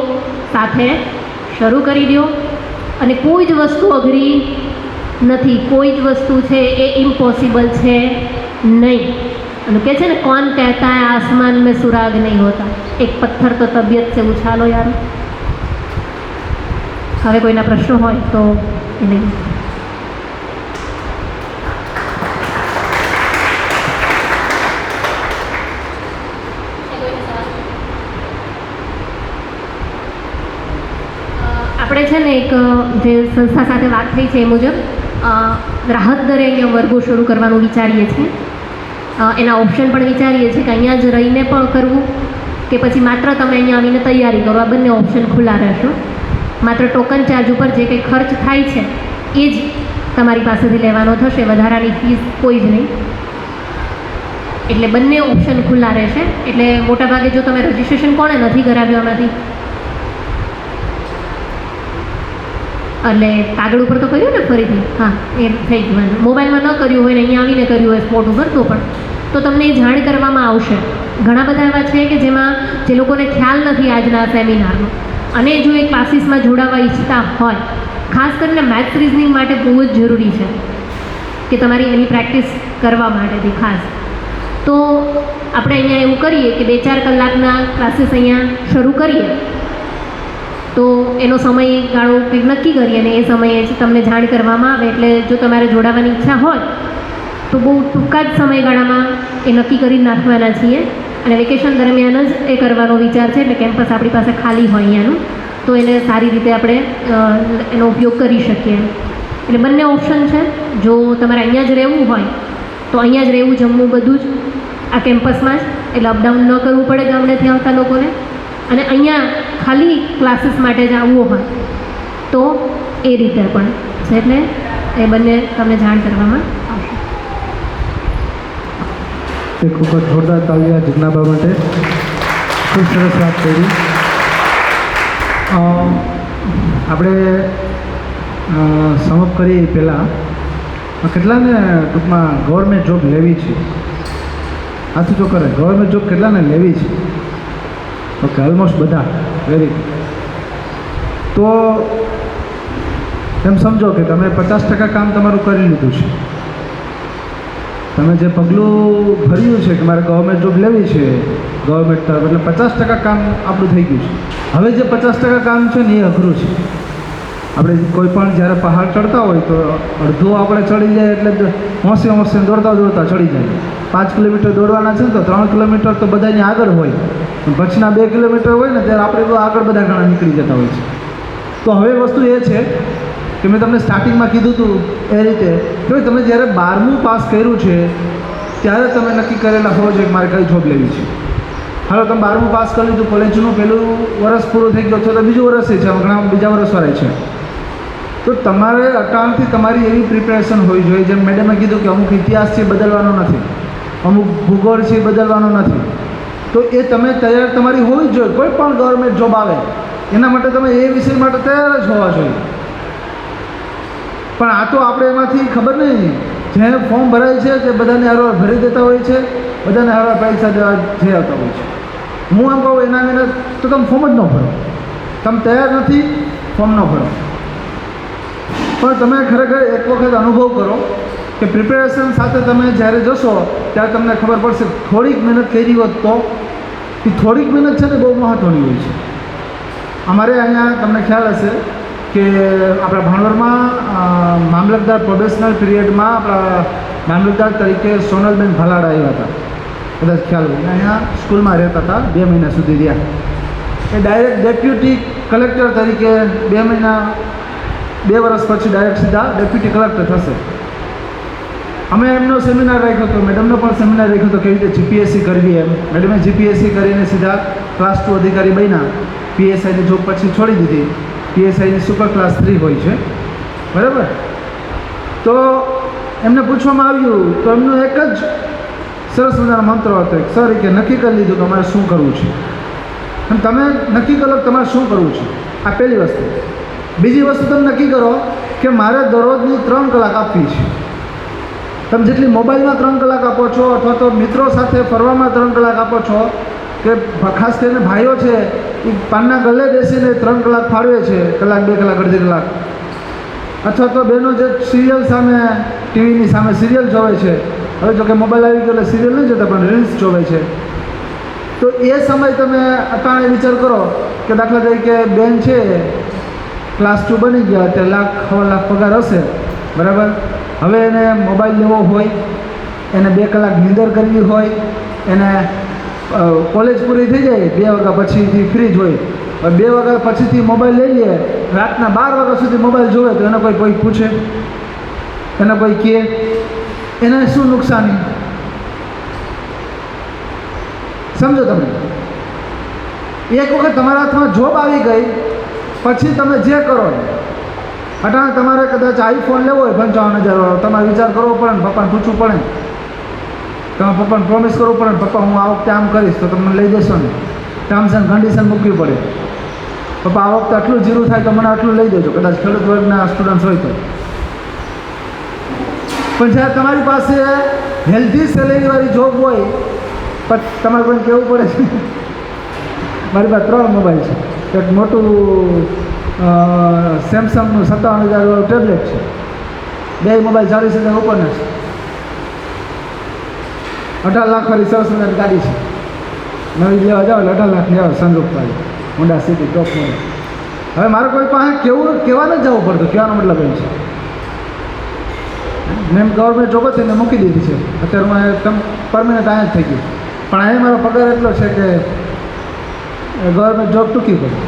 સાથે શરૂ કરી દો. અને કોઈ જ વસ્તુ અઘરી નથી, કોઈ જ વસ્તુ છે એ ઇમ્પોસિબલ છે નહીં. અને કહે છે ને, કોણ કહેતા है आसमान में सुराग नहीं होता, एक पत्थर तो तबीयत से उछालो यार. હવે કોઈના પ્રશ્નો હોય તો એ લઈએ. આપણે છે ને એક જે સંસ્થા સાથે વાત થઈ છે એ મુજબ રાહત દરે અહીંયા વર્ગો શરૂ કરવાનું વિચારીએ છીએ. એના ઓપ્શન પણ વિચારીએ છીએ કે અહીંયા જ રહીને પણ કરવું કે પછી માત્ર તમે અહીંયા આવીને તૈયારી કરો. આ બંને ઓપ્શન ખુલ્લા રહેશે. માત્ર ટોકન ચાર્જ ઉપર જે કંઈ ખર્ચ થાય છે એ જ તમારી પાસેથી લેવાનો થશે, વધારાની ફીસ કોઈ જ નહીં. એટલે બંને ઓપ્શન ખુલ્લા રહેશે. એટલે મોટાભાગે જો તમે રજિસ્ટ્રેશન કોણે નથી કરાવ્યું આમાંથી, એટલે કાગળ ઉપર તો કર્યું ને ફરીથી, હા એ થઈ ગયું. મોબાઈલમાં ન કર્યું હોય ને અહીંયા આવીને કર્યું હોય સ્પોટ ઉપર તો તમને એ જાણ કરવામાં આવશે. ઘણા બધા એવા છે કે જેમાં જે લોકોને ખ્યાલ નથી આજના સેમિનારનો અને જો એ ક્લાસીસમાં જોડાવા ઈચ્છતા હોય, ખાસ કરીને મેથ્સ રિઝનિંગ માટે બહુ જ જરૂરી છે કે તમારી એની પ્રેક્ટિસ કરવા માટેથી ખાસ, તો આપણે અહીંયા એવું કરીએ કે 2-4 કલાકના ક્લાસીસ અહીંયા શરૂ કરીએ. તો એનો સમયગાળો કંઈક નક્કી કરીએ અને એ સમયે જ તમને જાણ કરવામાં આવે. એટલે જો તમારે જોડાવાની ઈચ્છા હોય તો બહુ ટૂંકા જ સમયગાળામાં એ નક્કી કરી નાખવાના છીએ અને વેકેશન દરમિયાન જ એ કરવાનો વિચાર છે. એટલે કેમ્પસ આપણી પાસે ખાલી હોય અહીંયાનું, તો એને સારી રીતે આપણે એનો ઉપયોગ કરી શકીએ. એટલે બંને ઓપ્શન છે. જો તમારે અહીંયા જ રહેવું હોય તો અહીંયા જ રહેવું, જમવું બધું જ આ કેમ્પસમાં જ, એટલે અપડાઉન ન કરવું પડે ગામડેથી આવતા લોકોને. અને અહીંયા ખાલી ક્લાસીસ માટે જ આવવું હોય તો એ રીતે પણ છે. એટલે એ બંને તમને જાણ કરવામાં આવશે. તે ખૂબ જ જોરદાર તાળીઓ જિજ્ઞાબા માટે. ખૂબ સરસ વાત કરી. આપણે સમપ કરીએ પહેલાં કેટલાને ટૂંકમાં ગવર્મેન્ટ જોબ લેવી છે? હાથું જો કરે, ગવર્મેન્ટ જોબ કેટલાને લેવી છે? ઓકે, ઓલમોસ્ટ બધા. Very good. તો એમ સમજો કે તમે 50% કામ તમારું કરી લીધું છે. તમે જે પગલું ભર્યું છે કે મારે ગવર્મેન્ટ જોબ લેવી છે ગવર્મેન્ટ તરફ, એટલે 50% કામ આપણું થઈ ગયું છે. હવે જે 50% કામ છે ને એ અઘરું છે. આપણે કોઈ પણ જ્યારે પહાડ ચડતા હોય તો અડધો આપણે ચડી જાય એટલે હોંશે દોડતા ચડી જાય. 5 કિલોમીટર દોડવાના છે ને તો 3 કિલોમીટર તો બધાની આગળ હોય, પછીના 2 કિલોમીટર હોય ને ત્યારે આપણે તો આગળ બધા ઘણા નીકળી જતા હોય છે. તો હવે વસ્તુ એ છે કે મેં તમને સ્ટાર્ટિંગમાં કીધું હતું એ રીતે કે તમે જ્યારે 12મું પાસ કર્યું છે ત્યારે તમે નક્કી કરેલા હોવો જોઈએ કે મારે કઈ જોબ લેવી છે. હાલો, તમે 12મું પાસ કરી લીધું, કોલેજનું પહેલું વર્ષ પૂરું થઈ ગયું છે તો બીજું વર્ષ છે, ઘણા બીજા વર્ષવાળા છે. તો તમારે અટાણથી તમારી એવી પ્રિપેરેશન હોવી જોઈએ, જેમ મેડમે કીધું કે અમુક ઇતિહાસ છે બદલવાનો નથી, અમુક ભૂગોળ છે બદલવાનો નથી. તો એ તમે તૈયાર તમારી હોવી જ જોઈએ. કોઈ પણ ગવર્મેન્ટ જોબ આવે એના માટે તમે એ વિષય માટે તૈયાર જ હોવા જોઈએ. પણ આ તો આપણે એમાંથી ખબર નહીં, જે ફોર્મ ભરાય છે તે બધાને હારવાર ભરી દેતા હોય છે, બધાને હારવાર પૈસા દેવા જે આવતા હોય છે. હું એમ કહું એના વિના તો તમે ફોર્મ જ ન ભરો. તમે તૈયાર નથી, ફોર્મ ન ભરો. પણ તમે ખરેખર એક વખત અનુભવ કરો કે પ્રિપેરેશન સાથે તમે જ્યારે જશો ત્યારે તમને ખબર પડશે થોડીક મહેનત કરી હોત તો એ થોડીક મહેનત છે ને બહુ મહત્ત્વની હોય છે. અમારે અહીંયા તમને ખ્યાલ હશે કે આપણા ભાણવડમાં મામલતદાર પ્રોબેશનલ પીરિયડમાં આપણા મામલતદાર તરીકે સોનલબેન ભલાડા આવ્યા હતા, કદાચ ખ્યાલ હોય. અહીંયા સ્કૂલમાં રહેતા હતા, 2 મહિના સુધી રહ્યા. એ ડાયરેક્ટ ડેપ્યુટી કલેક્ટર તરીકે 2 મહિના 2 વર્ષ પછી ડાયરેક્ટ સીધા ડેપ્યુટી કલેક્ટર થશે. અમે એમનો સેમિનાર રાખ્યો હતો, મેડમનો પણ સેમિનાર રાખ્યો હતો કેવી રીતે જીપીએસસી કરવી એમ. મેડમે જીપીએસસી કરીને સીધા ક્લાસ 2 અધિકારી બન્યા. પીએસઆઈની જોબ પછી છોડી દીધી. પીએસઆઈની સુપર ક્લાસ 3 હોય છે, બરાબર. તો એમને પૂછવામાં આવ્યું તો એમનો એક જ સરસ મજાનો મંત્ર હતો, સર કે નક્કી કરી લીધું કે અમારે શું કરવું છે. અને તમે નક્કી કરો કે તમારે શું કરવું છે, આ પહેલી વસ્તુ. બીજી વસ્તુ તમે નક્કી કરો કે મારે દરરોજની 3 કલાક આપવી છે. તમે જેટલી મોબાઈલમાં 3 કલાક આપો છો અથવા તો મિત્રો સાથે ફરવામાં 3 કલાક આપો છો, કે ખાસ કરીને ભાઈઓ છે એ પાનના ગલ્લે બેસીને 3 કલાક ફાળવે છે, કલાક 2 કલાક અડધી કલાક, અથવા તો બહેનો જે સિરિયલ સામે ટીવીની સામે સિરિયલ જોવે છે. હવે જો કે મોબાઈલ આવી ગયો એટલે સિરિયલ નહીં જોતા પણ રીલ્સ જોવે છે. તો એ સમય તમે અટાણે વિચાર કરો કે દાખલા તરીકે બેન છે ક્લાસ 2 બની ગયા, અત્યારે લાખ પગાર હશે, બરાબર. હવે એને મોબાઈલ લેવો હોય, એને 2 કલાક નીંદર કરવી હોય, એને કોલેજ પૂરી થઈ જાય 2 વાગ્યા પછીથી ફ્રી જ હોય, 2 વાગ્યા પછીથી મોબાઈલ લઈ લે, રાતના 12 વાગ્યા સુધી મોબાઈલ જોવે તો એને કોઈ પૂછે, એને કોઈ કહે, એને શું નુકસાની? સમજો તમે. એક વખત તમારા હાથમાં જોબ આવી ગઈ પછી તમે જે કરો, અટાણે તમારે કદાચ આઈફોન લેવો હોય 55,000 વાળો, તમારે વિચાર કરવો પડે ને, પપ્પાને પૂછવું પડે, તમારા પપ્પાને પ્રોમિસ કરવું પડે, પપ્પા હું આ વખતે આમ કરીશ તો તમે લઈ દેશો ને, ટર્મ્સ એન્ડ કન્ડિશન મૂકવી પડે, પપ્પા આ વખતે આટલું જીરું થાય તો મને આટલું લઈ દેજો, કદાચ ખેડૂત વર્ગના સ્ટુડન્ટ્સ હોય તો. પણ જ્યારે તમારી પાસે હેલ્ધી સેલેરીવાળી જોબ હોય પણ તમારે કોઈ કહેવું પડે છે મારી પાસે 3 મોબાઈલ છે, એક મોટું સેમસંગનું 57,000 વાળું ટેબ્લેટ છે, 2 મોબાઈલ 40,000 ઉપરના છે, 18 લાખ વાળી સરસ મજાની ગાડી છે, નવી લેવા જાઓ એટલે 18 લાખની આવે સનરૂફ વાળી હોન્ડા સિટી ટોપ મોડલ. હવે મારે કોઈ પાસે કહેવા ન જવું પડતું, કહેવાનો મતલબ એમ છે મેં ગવર્મેન્ટ જોબ હતી ને મૂકી દીધી છે, અત્યારે મને પરમેનન્ટ અહીંયા જ થઈ ગયું, પણ અહીંયા મારો પગાર એટલો છે કે ગવર્મેન્ટ જોબ ટૂંકી પડે.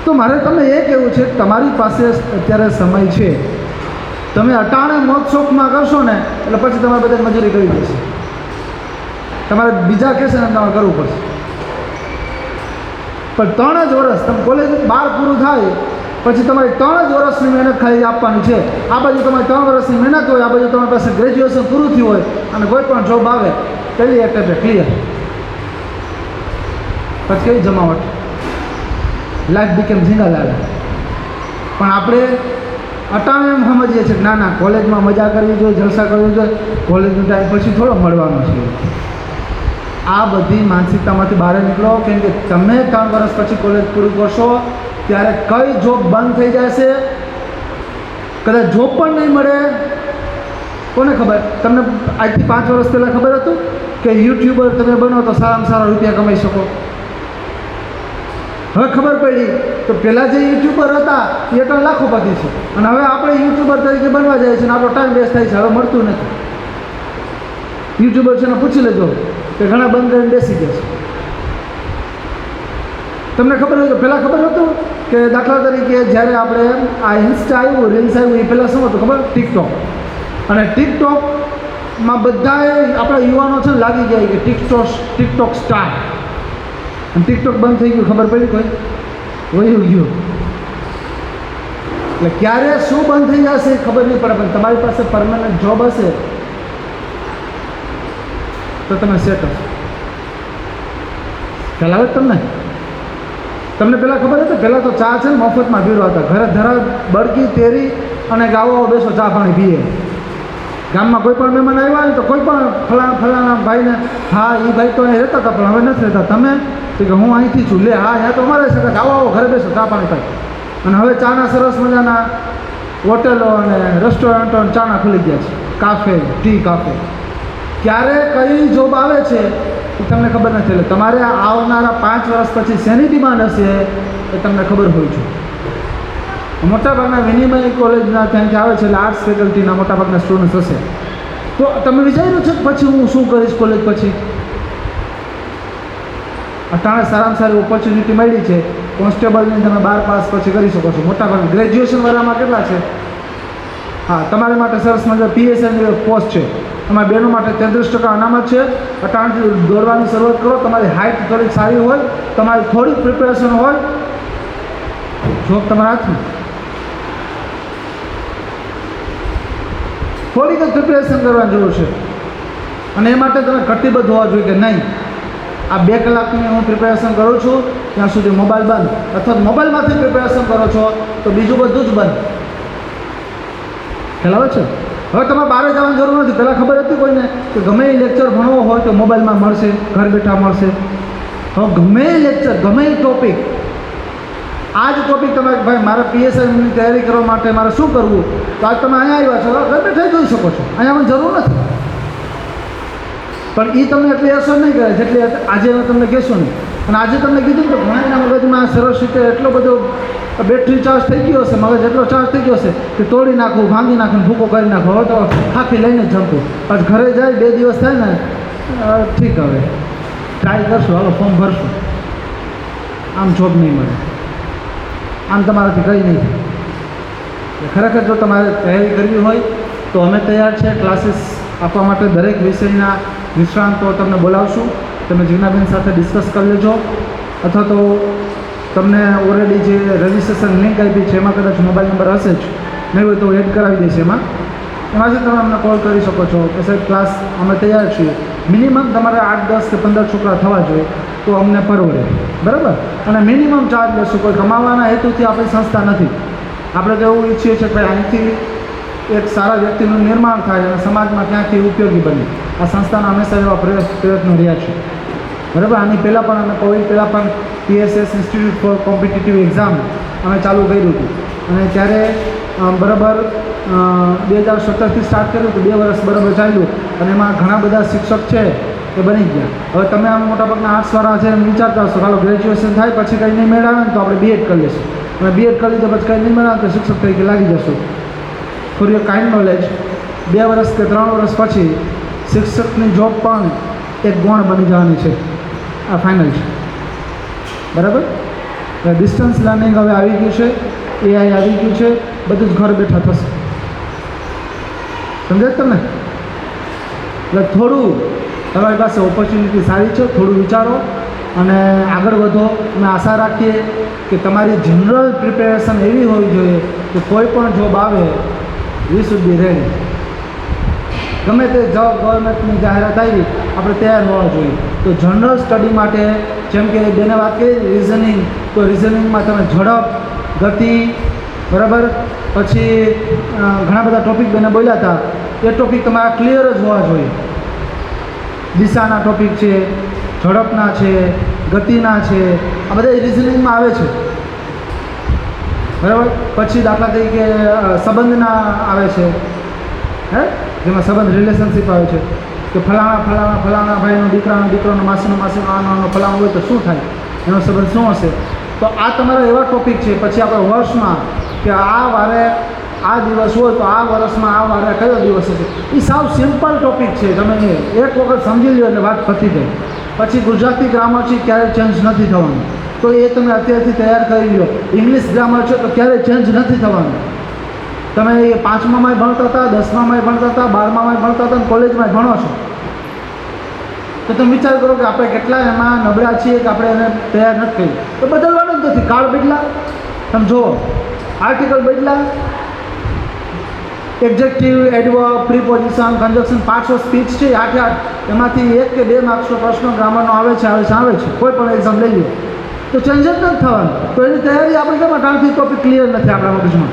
તો મારે તમને એ કહેવું છે કે તમારી પાસે અત્યારે સમય છે, તમે અટાણે મોજ શોખમાં કરશો ને એટલે પછી તમારે બધા મજૂરી કરવી પડશે, તમારે બીજા કહેશે ને તમારે કરવું પડશે. પણ 3 જ વર્ષ તમે કોલેજ 12 પૂરું થાય પછી તમારી 3 જ વર્ષની મહેનત ખાલી આપવાની છે. આ બાજુ તમારી 3 વર્ષની મહેનત હોય, આ બાજુ તમારી પાસે ગ્રેજ્યુએશન પૂરું થયું હોય અને કોઈ પણ જોબ આવે પહેલી એટેમ્પે ક્લિયર, પછી કેવી જમાવટ, લાઈફ બીકેમ ઝીંગાલાલ. પણ આપણે અટાણે એમ સમજીએ છીએ કે ના કોલેજમાં મજા કરવી જોઈએ, જલસા કરવી જોઈએ, કોલેજનો ટાઈમ પછી થોડો મળવાનો છે. આ બધી માનસિકતામાંથી બહાર નીકળો, કેમ કે તમે 3 વર્ષ પછી કોલેજ પૂરું કરશો ત્યારે કઈ જોબ બંધ થઈ જશે, કદાચ જોબ પણ નહીં મળે. કોને ખબર? તમને આજથી 5 વર્ષ પહેલાં ખબર હતું કે યુટ્યુબર તમે બનો તો સારામાં સારા રૂપિયા કમાઈ શકો? હવે ખબર પડી તો પહેલાં જે યુટ્યુબર હતા એ તો લાખોપતિ છે, અને હવે આપણે યુટ્યુબર તરીકે બનવા જાય છે અને આપણો ટાઈમ વેસ્ટ થાય છે, હવે મળતું નથી. યુટ્યુબર છે ને પૂછી લેજો કે ઘણા બંધ કરીને બેસી ગયા છે. તમને ખબર હોય તો પહેલાં ખબર હતું કે દાખલા તરીકે જ્યારે આપણે આ ઇન્સ્ટા આવ્યું, રીલ્સ આવ્યું, એ પહેલાં શું હતું ખબર? ટિકટોક. અને ટિકટોકમાં બધાએ આપણા યુવાનો છે ને લાગી ગયા કે ટિકટોક સ્ટાર, અને ટિકટોક બંધ થઈ ગયું, ખબર પડી? કોઈ વયું ગયું. એટલે ક્યારે શું બંધ થઈ જશે એ ખબર નહીં પડે, પણ તમારી પાસે પરમાનન્ટ જોબ હશે તો તમે સેટ હશો. ખ્યાલ આવે તમને પહેલાં ખબર હતી? પહેલાં તો ચા છે ને મફતમાં પીવડાવતા, ઘરે ધરા બળકી તેરી અને ગાવો બેસો ચા પાણી પીએ. ગામમાં કોઈ પણ મહેમાન આવ્યા હોય તો કોઈ પણ ફલાણા ભાઈને, હા એ ભાઈ તો અહીં રહેતા હતા પણ હવે નથી રહેતા, તમે કે હું અહીંથી છું, લે હા ત્યાં તો અમારે છે, આવો ઘરે બેસો ચા પાણી થાય. અને હવે ચાના સરસ મજાના હોટેલો અને રેસ્ટોરન્ટો ચાના ખુલી ગયા છે, કાફે, ટી કાફે. ક્યારે કઈ જોબ આવે છે એ તમને ખબર નથી. એટલે તમારે આવનારા 5 વર્ષ પછી શેની ડિમાન્ડ હશે એ તમને ખબર હોય છે. મોટાભાગના વિનિમય કોલેજના ત્યાંથી આવે છે, એટલે આર્ટ્સ ફેકલ્ટીના મોટાભાગના સ્ટુડન્ટ્સ હશે. તો તમે વિચાર્યું છે કે પછી હું શું કરીશ કોલેજ પછી? અટાણે સારામાં સારી ઓપોર્ચ્યુનિટી મળી છે, કોન્સ્ટેબલની તમે 12 પાસ પછી કરી શકો છો. મોટાભાગના ગ્રેજ્યુએશનવાળામાં કેટલા છે? હા, તમારા માટે સરસ મજા PSIની પોસ્ટ છે, તમારા બહેનો માટે 33% અનામત છે. અટાણથી દોડવાની શરૂઆત કરો, તમારી હાઇટ થોડીક સારી હોય, તમારી થોડીક પ્રિપેરેશન હોય, જોબ તમારા હાથમાં. થોડીક જ પ્રિપેરેશન કરવાની જરૂર છે, અને એ માટે તમે કટિબદ્ધ હોવા જોઈએ કે નહીં આ 2 કલાકની હું પ્રિપેરેશન કરું છું ત્યાં સુધી મોબાઈલ બંધ, અથવા મોબાઈલમાંથી પ્રિપેરેશન કરો છો તો બીજું બધું જ બંધ. ખ્યાલ આવે છે? હવે તમારે બહાર જવાની જરૂર નથી. પહેલાં ખબર હતી કોઈને કે ગમે એ લેક્ચર ભણવો હોય તો મોબાઈલમાં મળશે, ઘર બેઠા મળશે. હવે ગમે એ લેક્ચર, ગમે એ ટોપિક, આ જ ટોપિક તમે ભાઈ મારે PSIની તૈયારી કરવા માટે મારે શું કરવું, તો આજ તમે અહીંયા આવ્યા છો, ઘર બેઠા જોઈ શકો છો, અહીંયા આવવાની જરૂર નથી. પણ એ તમને એટલી અસર નહીં કરે જેટલી આજે હું તમને કહેશું નહીં. અને આજે તમને કીધું કે ઘણા મગજમાં સરસ રીતે એટલો બધો બેટરી ચાર્જ થઈ ગયો હશે, મગજ એટલો ચાર્જ થઈ ગયો હશે કે તોડી નાખવું, ભાંગી નાખવું, ભૂકો કરી નાખો. હવે તો ખાખી લઈને જ જમતું. પછી ઘરે જાય 2 દિવસ થાય ને ઠીક, હવે ટ્રાય કરશું, હાલો ફોર્મ ભરશું, આમ જોબ નહીં મળે, આમ તમારાથી કંઈ નહીં થાય. ખરેખર જો તમારે તૈયારી કરવી હોય તો અમે તૈયાર છે ક્લાસીસ આપવા માટે. દરેક વિષયના નિષ્ણાંતો તમને બોલાવશું. તમે જીવનાબેન સાથે ડિસ્કસ કરી લેજો, અથવા તો તમને ઓલરેડી જે રજિસ્ટ્રેશન લિંક આપી છે એમાં કદાચ મોબાઈલ નંબર હશે જ, નહીં હોય તો એડ કરાવી દઈશ. એમાંથી તમે અમને કોલ કરી શકો છો કે સાહેબ ક્લાસ અમે તૈયાર છીએ. મિનિમમ તમારે 8, 10 કે 15 છોકરા થવા જોઈએ તો અમને પરવડે, બરાબર. અને મિનિમમ ચાર્જ લેશું. કોઈ કમાવાના હેતુથી આપણી સંસ્થા નથી. આપણે તો એવું ઈચ્છીએ છીએ કે ભાઈ અહીંથી એક સારા વ્યક્તિનું નિર્માણ થાય અને સમાજમાં ક્યાંકથી ઉપયોગી બને. આ સંસ્થાના હંમેશા એવા પ્રયત્નો રહ્યા છે, બરાબર. આની પહેલાં પણ અમે કોવિડ પહેલાં પણ PSS institute for competitive exam અમે ચાલુ કર્યું હતું. અને ત્યારે બરાબર 2017થી સ્ટાર્ટ કર્યું હતું, 2 વર્ષ બરાબર ચાલ્યું. અને એમાં ઘણા બધા શિક્ષક છે એ બની ગયા. હવે તમે આમ મોટાભાગના આર્ટ્સવાળા છે એમ વિચારતા હશો ચાલો ગ્રેજ્યુએશન થાય પછી કંઈ નહીં મેળવે ને તો આપણે B.Ed કરી લઈશું. અને B.Ed કરી લીધું પછી કંઈ નહીં મેળવે તો શિક્ષક તરીકે લાગી જશું. ફોર યોર કાઇન્ડ નોલેજ 2 વર્ષ કે 3 વર્ષ પછી શિક્ષકની જોબ પણ એક ગૌણ બની જવાની છે. આ ફાઇનલ છે, બરાબર. ડિસ્ટન્સ લર્નિંગ હવે આવી ગયું છે, AI આવી ગયું છે, બધું જ ઘર બેઠા થશે. સમજાય તમને? એટલે થોડું તમારી પાસે ઓપોર્ચ્યુનિટી સારી છે, થોડું વિચારો અને આગળ વધો. અમે આશા રાખીએ કે તમારી જનરલ પ્રિપેરેશન એવી હોવી જોઈએ કે કોઈ પણ જોબ આવે વી શુડ બી રેડી. ગમે તે જોબ ગવર્મેન્ટની જાહેરાત આવી આપણે તૈયાર હોવા જોઈએ. તો જનરલ સ્ટડી માટે જેમ કે બેને વાત કરી રિઝનિંગ, તો રિઝનિંગમાં તમે ઝડપ, ગતિ, બરાબર, પછી ઘણા બધા ટૉપિક બેને બોલ્યા હતા એ ટૉપિક તમારા ક્લિયર જ હોવા જોઈએ. દિશાના ટૉપિક છે, ઝડપના છે, ગતિના છે, આ બધા રિઝનિંગમાં આવે છે, બરાબર. પછી દાખલા તરીકે સંબંધના આવે છે, જેમાં સંબંધ રિલેશનશીપ આવે છે કે ફલાણા ભાઈનો દીકરાનો માસીનો આનો ફલાણો હોય તો શું થાય, એનો સંબંધ શું હશે. તો આ તમારા એવા ટૉપિક છે. પછી આપણે વર્ષમાં કે આ વારે આ દિવસ હોય તો આ વર્ષમાં આ વારે કયો દિવસ હશે, એ સાવ સિમ્પલ ટૉપિક છે. તમે એક વખત સમજી લો એટલે વાત પતી ગઈ. પછી ગુજરાતી ગ્રામર છે ક્યારેય ચેન્જ નથી થવાનું, તો એ તમે અત્યારથી તૈયાર કરી લો. ઇંગ્લિશ ગ્રામર છે તો ક્યારેય ચેન્જ નથી થવાનું. તમે એ 5મામાં ભણતા હતા, 10મામાં ભણતા હતા, 12મામાં ભણતા હતા, કોલેજમાં ભણો છો તો તમે વિચાર કરો કે આપણે કેટલા એમાં નબળા છીએ કે આપણે એને તૈયાર નથી કર્યું. તો બદલવાનું જ નથી. કાળ બદલા, તમે જુઓ, આર્ટિકલ બદલા, adjective, adverb, preposition, conjunction, parts of speech છે 8 એમાંથી 1 કે 2 માર્ક્સનો પ્રશ્ન ગ્રામરનો આવે છે. કોઈ પણ એક્ઝામ લઈ લો તો ચેન્જ જ નથી થવાનું. તો એની તૈયારી આપણે કેમ કારણથી ટોપિક ક્લિયર નથી આપણા મગજમાં.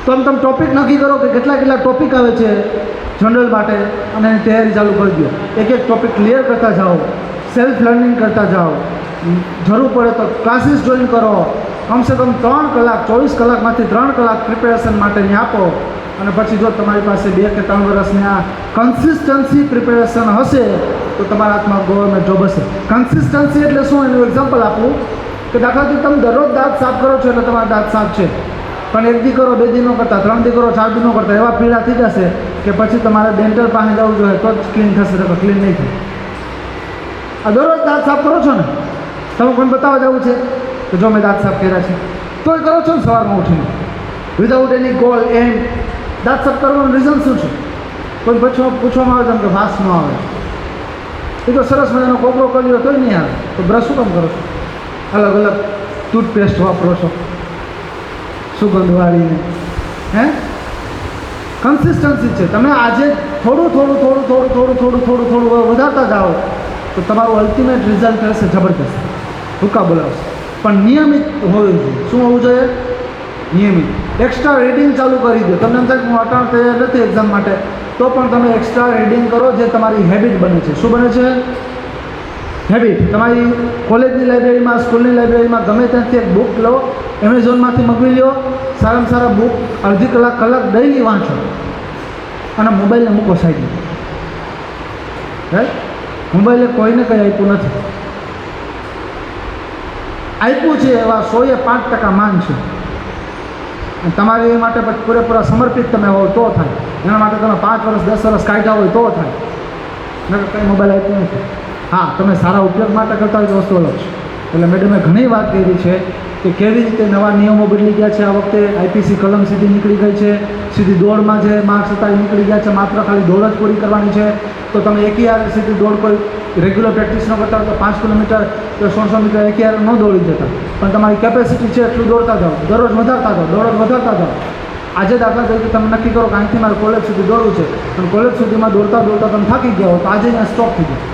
તો તમે ટોપિક નક્કી કરો કે કેટલા ટોપિક આવે છે જનરલ માટે અને એની તૈયારી ચાલુ કરી દો. એક ટોપિક ક્લિયર કરતા જાઓ, સેલ્ફ લર્નિંગ કરતા જાઓ, જરૂર પડે તો ક્લાસીસ જોઈન કરો. કમસે કમ 3 કલાક, 24 કલાકમાંથી 3 કલાક પ્રિપેરેશન માટેની આપો. અને પછી જો તમારી પાસે 2 કે 3 વર્ષની આ કન્સિસ્ટન્સી પ્રિપેરેશન હશે તો તમારા હાથમાં ગવર્મેન્ટ જોબ હશે. કન્સિસ્ટન્સી એટલે શું, એનું એક્ઝામ્પલ આપું કે દાખલા તરીકે તમે દરરોજ દાંત સાફ કરો છો એટલે તમારા દાંત સાફ છે. પણ 1 દી કરો, 2 દી ન કરતા, 3 દી કરો, 4 દી ન કરતા, એવા પીડા થઈ જશે કે પછી તમારે ડેન્ટલ પાસે જવું જોઈએ તો જ ક્લીન થશે, તો ક્લીન નહીં થાય. આ દરરોજ દાંત સાફ કરો છો ને, તમે કોઈ બતાવવા જવું છે કે જો મેં દાંત સાફ કર્યા છે, તોય કરો છો ને સવારમાં ઉઠીને વિધાઉટ એની ગોલ એમ. દાંત સાફ કરવાનું રીઝન શું છે? કોઈ પૂછવામાં આવે કે વાસ ન આવે, એ તો સરસ મજાનો કોકરો કર્યો તોય નહીં આવે, તો બ્રશ શું કામ કરો છો? અલગ અલગ ટૂથપેસ્ટ વાપરો છો સુગંધવાળીને. કન્સિસ્ટન્સી છે. તમે આજે થોડું વધારતા જાઓ તો તમારું અલ્ટિમેટ રિઝલ્ટ રહેશે જબરદસ્ત, ભૂકા બોલાવશે. પણ નિયમિત હોવું જોઈએ. શું હોવું જોઈએ? નિયમિત. એક્સ્ટ્રા રીડિંગ ચાલુ કરી દો. તમને એમ થાય કે હું અટાણ તૈયાર નથી એક્ઝામ માટે, તો પણ તમે એક્સ્ટ્રા રીડિંગ કરો, જે તમારી હેબિટ બને છે. શું બને છે? હેબિટ. તમારી કોલેજની લાઇબ્રેરીમાં, સ્કૂલની લાઇબ્રેરીમાં ગમે ત્યાંથી એક બુક લો, એમેઝોનમાંથી મગવી લો, સારામાં સારા બુક અડધી કલાક ડેઈલી વાંચો અને મોબાઈલને મૂકો સાઈડમાં. રાઈટ? મોબાઈલે કોઈને કંઈ આપ્યું નથી. આપ્યું છે એવા 105% માન છે. અને તમારે એ માટે પછી પૂરેપૂરા સમર્પિત તમે હોવ તો થાય. એના માટે તમે 5 વર્ષ 10 વર્ષ કાઢ્યા હોય તો થાય. નકર કંઈ મોબાઈલ આપ્યું નથી. હા, તમે સારા ઉપયોગ માટે કરતા હોય તો વસ્તુ અલગ છે. એટલે મેડમે ઘણી વાત કરી છે કે કેવી રીતે નવા નિયમો બદલી ગયા છે. આ વખતે આઈપીસી કલમ સીધી નીકળી ગઈ છે. સીધી દોડમાં જે માર્ક્સ હતા એ નીકળી ગયા છે. માત્ર ખાલી દોડ જ પૂરી કરવાની છે. તો તમે એકી સીધી દોડ કોઈ રેગ્યુલર પ્રેક્ટિસ ન કરતા હોય તો 5 કિલોમીટર કે 100 મીટર એકી ન દોડી જતા. પણ તમારી કેપેસિટી છે એટલું દોડતા જાઓ, દરરોજ વધારતા જાઓ, દોડ વધારતા જાઓ. આજે દાખલા તરીકે તમે નક્કી કરો કે અહીંથી મારે કોલેજ સુધી દોડવું છે, પણ કોલેજ સુધીમાં દોડતા દોડતા તમે થાકી ગયા હો તો આજે અહીંયા સ્ટોપ થઈ જાય.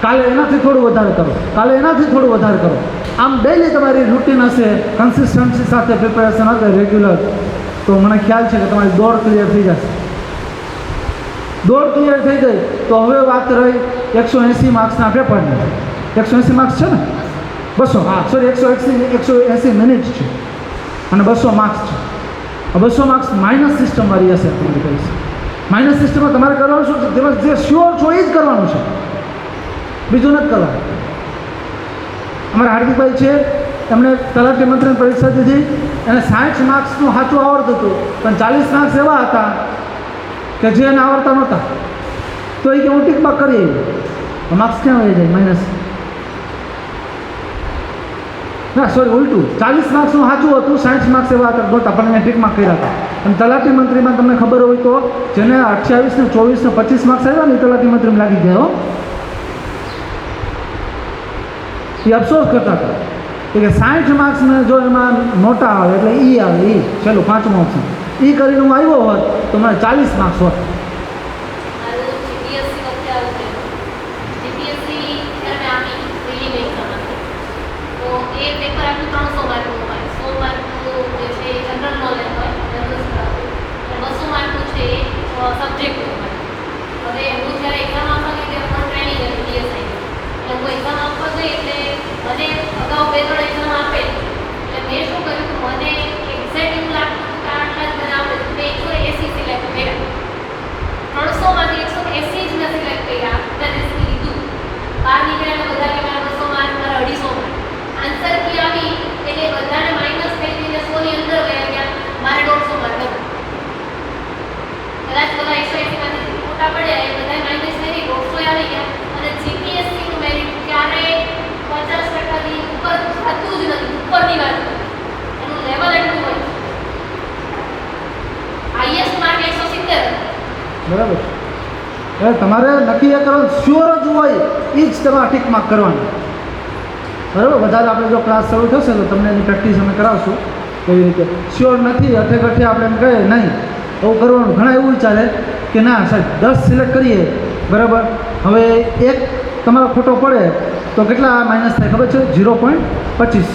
કાલે એનાથી થોડું વધારે કરો, કાલે એનાથી થોડું વધારે કરો. આમ ડેઈલી તમારી રૂટીન હશે, કન્સિસ્ટન્સી સાથે પ્રિપેરેશન હશે રેગ્યુલર, તો મને ખ્યાલ છે કે તમારી દોડ ક્લિયર થઈ જશે. દોડ ક્લિયર થઈ ગઈ તો હવે વાત રહી 180 માર્ક્સના પેપરની. 180 માર્ક્સ છે ને? 200, હા સોરી, 180 મિનિટ છે અને 200 માર્ક્સ છે. 200 માર્ક્સ માઇનસ સિસ્ટમવાળી હશે તમારી પરીક્ષા. માઇનસ સિસ્ટમમાં તમારે કરવાનું શું છે? તેમાં જે શ્યોર છો એ જ કરવાનું છે, બીજું નથી કરવાનું. અમારા હાર્દિકભાઈ છે, એમણે તલાટી મંત્રીની પરીક્ષા દીધી, એને 60 માર્ક્સનું સાચું આવડતું હતું, પણ 40 માર્ક્સ એવા હતા કે જે એને આવડતા નહોતા. તો એ કે હું ટીકમાં કરી આવ્યું. માર્ક્સ ક્યાં વહી જાય? માઇનસ. ના સોરી, ઉલટું. 40 માર્ક્સનું સાચું હતું, 60 માર્ક્સ એવા હતા નહોતા, પણ એને ટીકમાં કર્યા હતા. અને તલાટી મંત્રીમાં તમને ખબર હોય તો જેને 28 ને 24 ને 25 માર્ક્સ આવ્યા ને એ તલાટી મંત્રીમાં લાગી ગયા. એ અફસોસ કરતા હતા કે 60 માર્ક્સને જો એમાં નોટા આવે એટલે એ આવે, એ છેલ્લું 5મું ઓપ્શન એ કરીને હું આવ્યો હોત તો મને 40 માર્ક્સ હોત. સબ્જેક્ટ હવે હું જ્યારે એક્ઝામ આપવા ગઈ ત્યારે ટ્રેનિંગ હતી પીએસઆઈ, એટલે હું એક્ઝામ આપવા ગઈ એટલે મને અગાઉ 2-3 એક્ઝામ આપે એટલે મેં શું કર્યું કે મને એક્ઝેક્ટ એવું લાગતું કે આટલા જ મને આવડે. મેં 180 સિલેક્ટ કર્યા, 300માંથી 180 જ મેં સિલેક્ટ કર્યા. મેં રિસ્ક લીધું. બહાર નીકળ્યા બધા કે મારા 200 માર્ક, મારા 250 માર્ક. આન્સર કી આવી એટલે બધાને માઇનસ થઈ જઈને 100 ની અંદર ગયા ગયા, મારે 150 માર્ક હતા. કદાચ બધા 180માંથી ખોટા પડ્યા એ બધા માઇનસ થઈ 150 આવી ગયા. અને જીપીએસસીનું મેરિટ ક્યારે 50%થી ઉપર થતું જ નથી. ઉપરની વાત એનું લેવલ એટલું હોય. Highest mark 170. બરાબર. એટલે તમારે નક્કી એ કરવાનું, શ્યોર જ હોય એ જ તમારે ટીક માર્ક કરવાનું. બરાબર. વધારે આપણે જો ક્લાસ શરૂ થશે તો તમને એની પ્રેક્ટિસ અમે કરાવશું કેવી રીતે. શ્યોર નથી, અઠે કઠે આપણે એમ કહીએ નહીં એવું કરવાનું. ઘણા એવું વિચારે કે ના સાહેબ 10 સિલેક્ટ કરીએ, બરાબર, હવે એક તમારો ખોટો પડે તો કેટલા માઇનસ થાય ખબર છે? 0.25.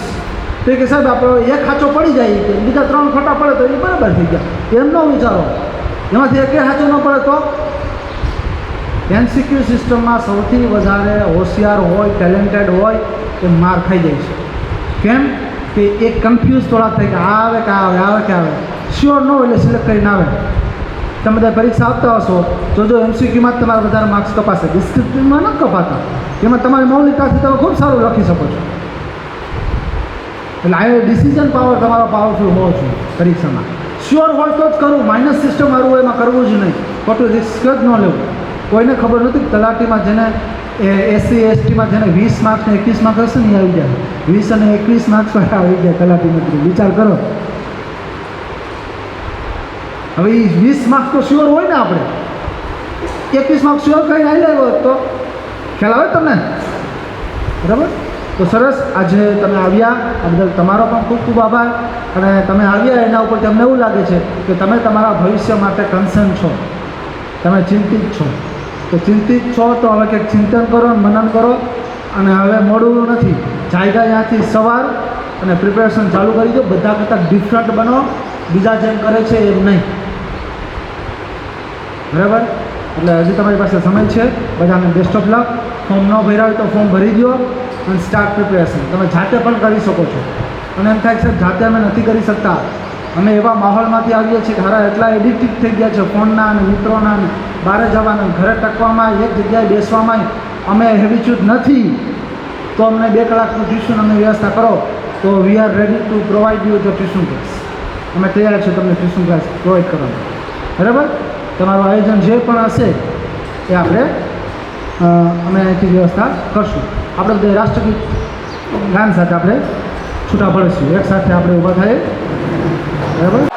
તો કે સાહેબ આપણો એક સાચો પડી જાય કે બીજા 3 ખોટા પડે તો એ બરાબર થઈ ગયા. એમ ન વિચારો. એમાંથી એક સાચો ન પડે તો MCQ સિસ્ટમમાં સૌથી વધારે હોશિયાર હોય, ટેલેન્ટેડ હોય એ માર ખાઈ જાય છે. કેમ કે એ કન્ફ્યુઝ થોડા થાય કે આ આવે કે આ આવે, આવે કે આવે. શ્યોર ન હોય એટલે સિલેક્ટ કરીને આવે. તમે બધા પરીક્ષા આપતા હશો જો MCQમાં જ તમારા વધારે માર્ક્સ કપાશે, ડિસ્ક્રિપ્ટિવમાં ન કપાતા. એમાં તમારી મૌલિકતાથી તમે ખૂબ સારું લખી શકો છો. એટલે આ ડિસિઝન પાવર તમારો પાવરફુલ હોવો જોઈએ પરીક્ષામાં. શ્યોર હોય તો જ કરવું. માઇનસ સિસ્ટમ વાળું હોય એમાં કરવું જ નહીં. ખોટું રિસ્ક જ ન લેવું. કોઈને ખબર નથી કે તલાટીમાં જેને SC STમાં જેને 20 માર્ક્સ ને 21 માર્ક્સ હશે ને એ આવી જાય. 20 અને 21 માર્ક્સ પર આવી જાય તલાટી મંત્રી. વિચાર કરો. હવે એ 20 માર્ક્સ તો શ્યોર હોય ને, આપણે 21 માર્ક્સ શ્યોર કરીને આવી આવ્યો તો ખ્યાલ આવે તમને? બરાબર. તો સરસ, આજે તમે આવ્યા આ બદલ તમારો પણ ખૂબ ખૂબ આભાર. અને તમે આવ્યા એના ઉપરથી અમને એવું લાગે છે કે તમે તમારા ભવિષ્ય માટે કન્સર્ન છો, તમે ચિંતિત છો. તો ચિંતિત છો તો હવે કંઈક ચિંતન કરો, મનન કરો. અને હવે મોડું નથી, જાયગા ત્યાંથી સવાર અને પ્રિપેરેશન ચાલુ કરી દો. બધા કરતાં ડિફરન્ટ બનો, બીજા જેમ કરે છે એમ નહીં. બરાબર. એટલે હજી તમારી પાસે સમય છે. બધાને બેસ્ટ ઓફ લક. ફોર્મ ન ભર્યા હોય તો ફોર્મ ભરી દો અને સ્ટાર્ટ પ્રિપેરેશન. તમે જાતે પણ કરી શકો છો. અને એમ થાય છે જાતે અમે નથી કરી શકતા અમે એવા માહોલમાંથી આવીએ છીએ કે હારા એટલા એડિક્ટિવ થઈ ગયા છે ફોનના અને મિત્રોના અને બહાર જવાના ઘરે ટકવામાં એક જગ્યાએ બેસવામાં અમે હેબિચ્યુડ નથી. તો અમને 2 કલાકનું ટ્યુશન અમે વ્યવસ્થા કરો તો we are ready to provide you the tuition class. અમે તૈયાર છીએ તમને ટ્યુશન ક્લાસ પ્રોવાઈડ કરવાનું. બરાબર, તમારું આયોજન જે પણ હશે એ આપણે અમે અહીંથી વ્યવસ્થા કરશું. આપણે બધા રાષ્ટ્રગીત ગાન સાથે આપણે છૂટા પડીશું. એક સાથે આપણે ઊભા થઈએ. બરાબર.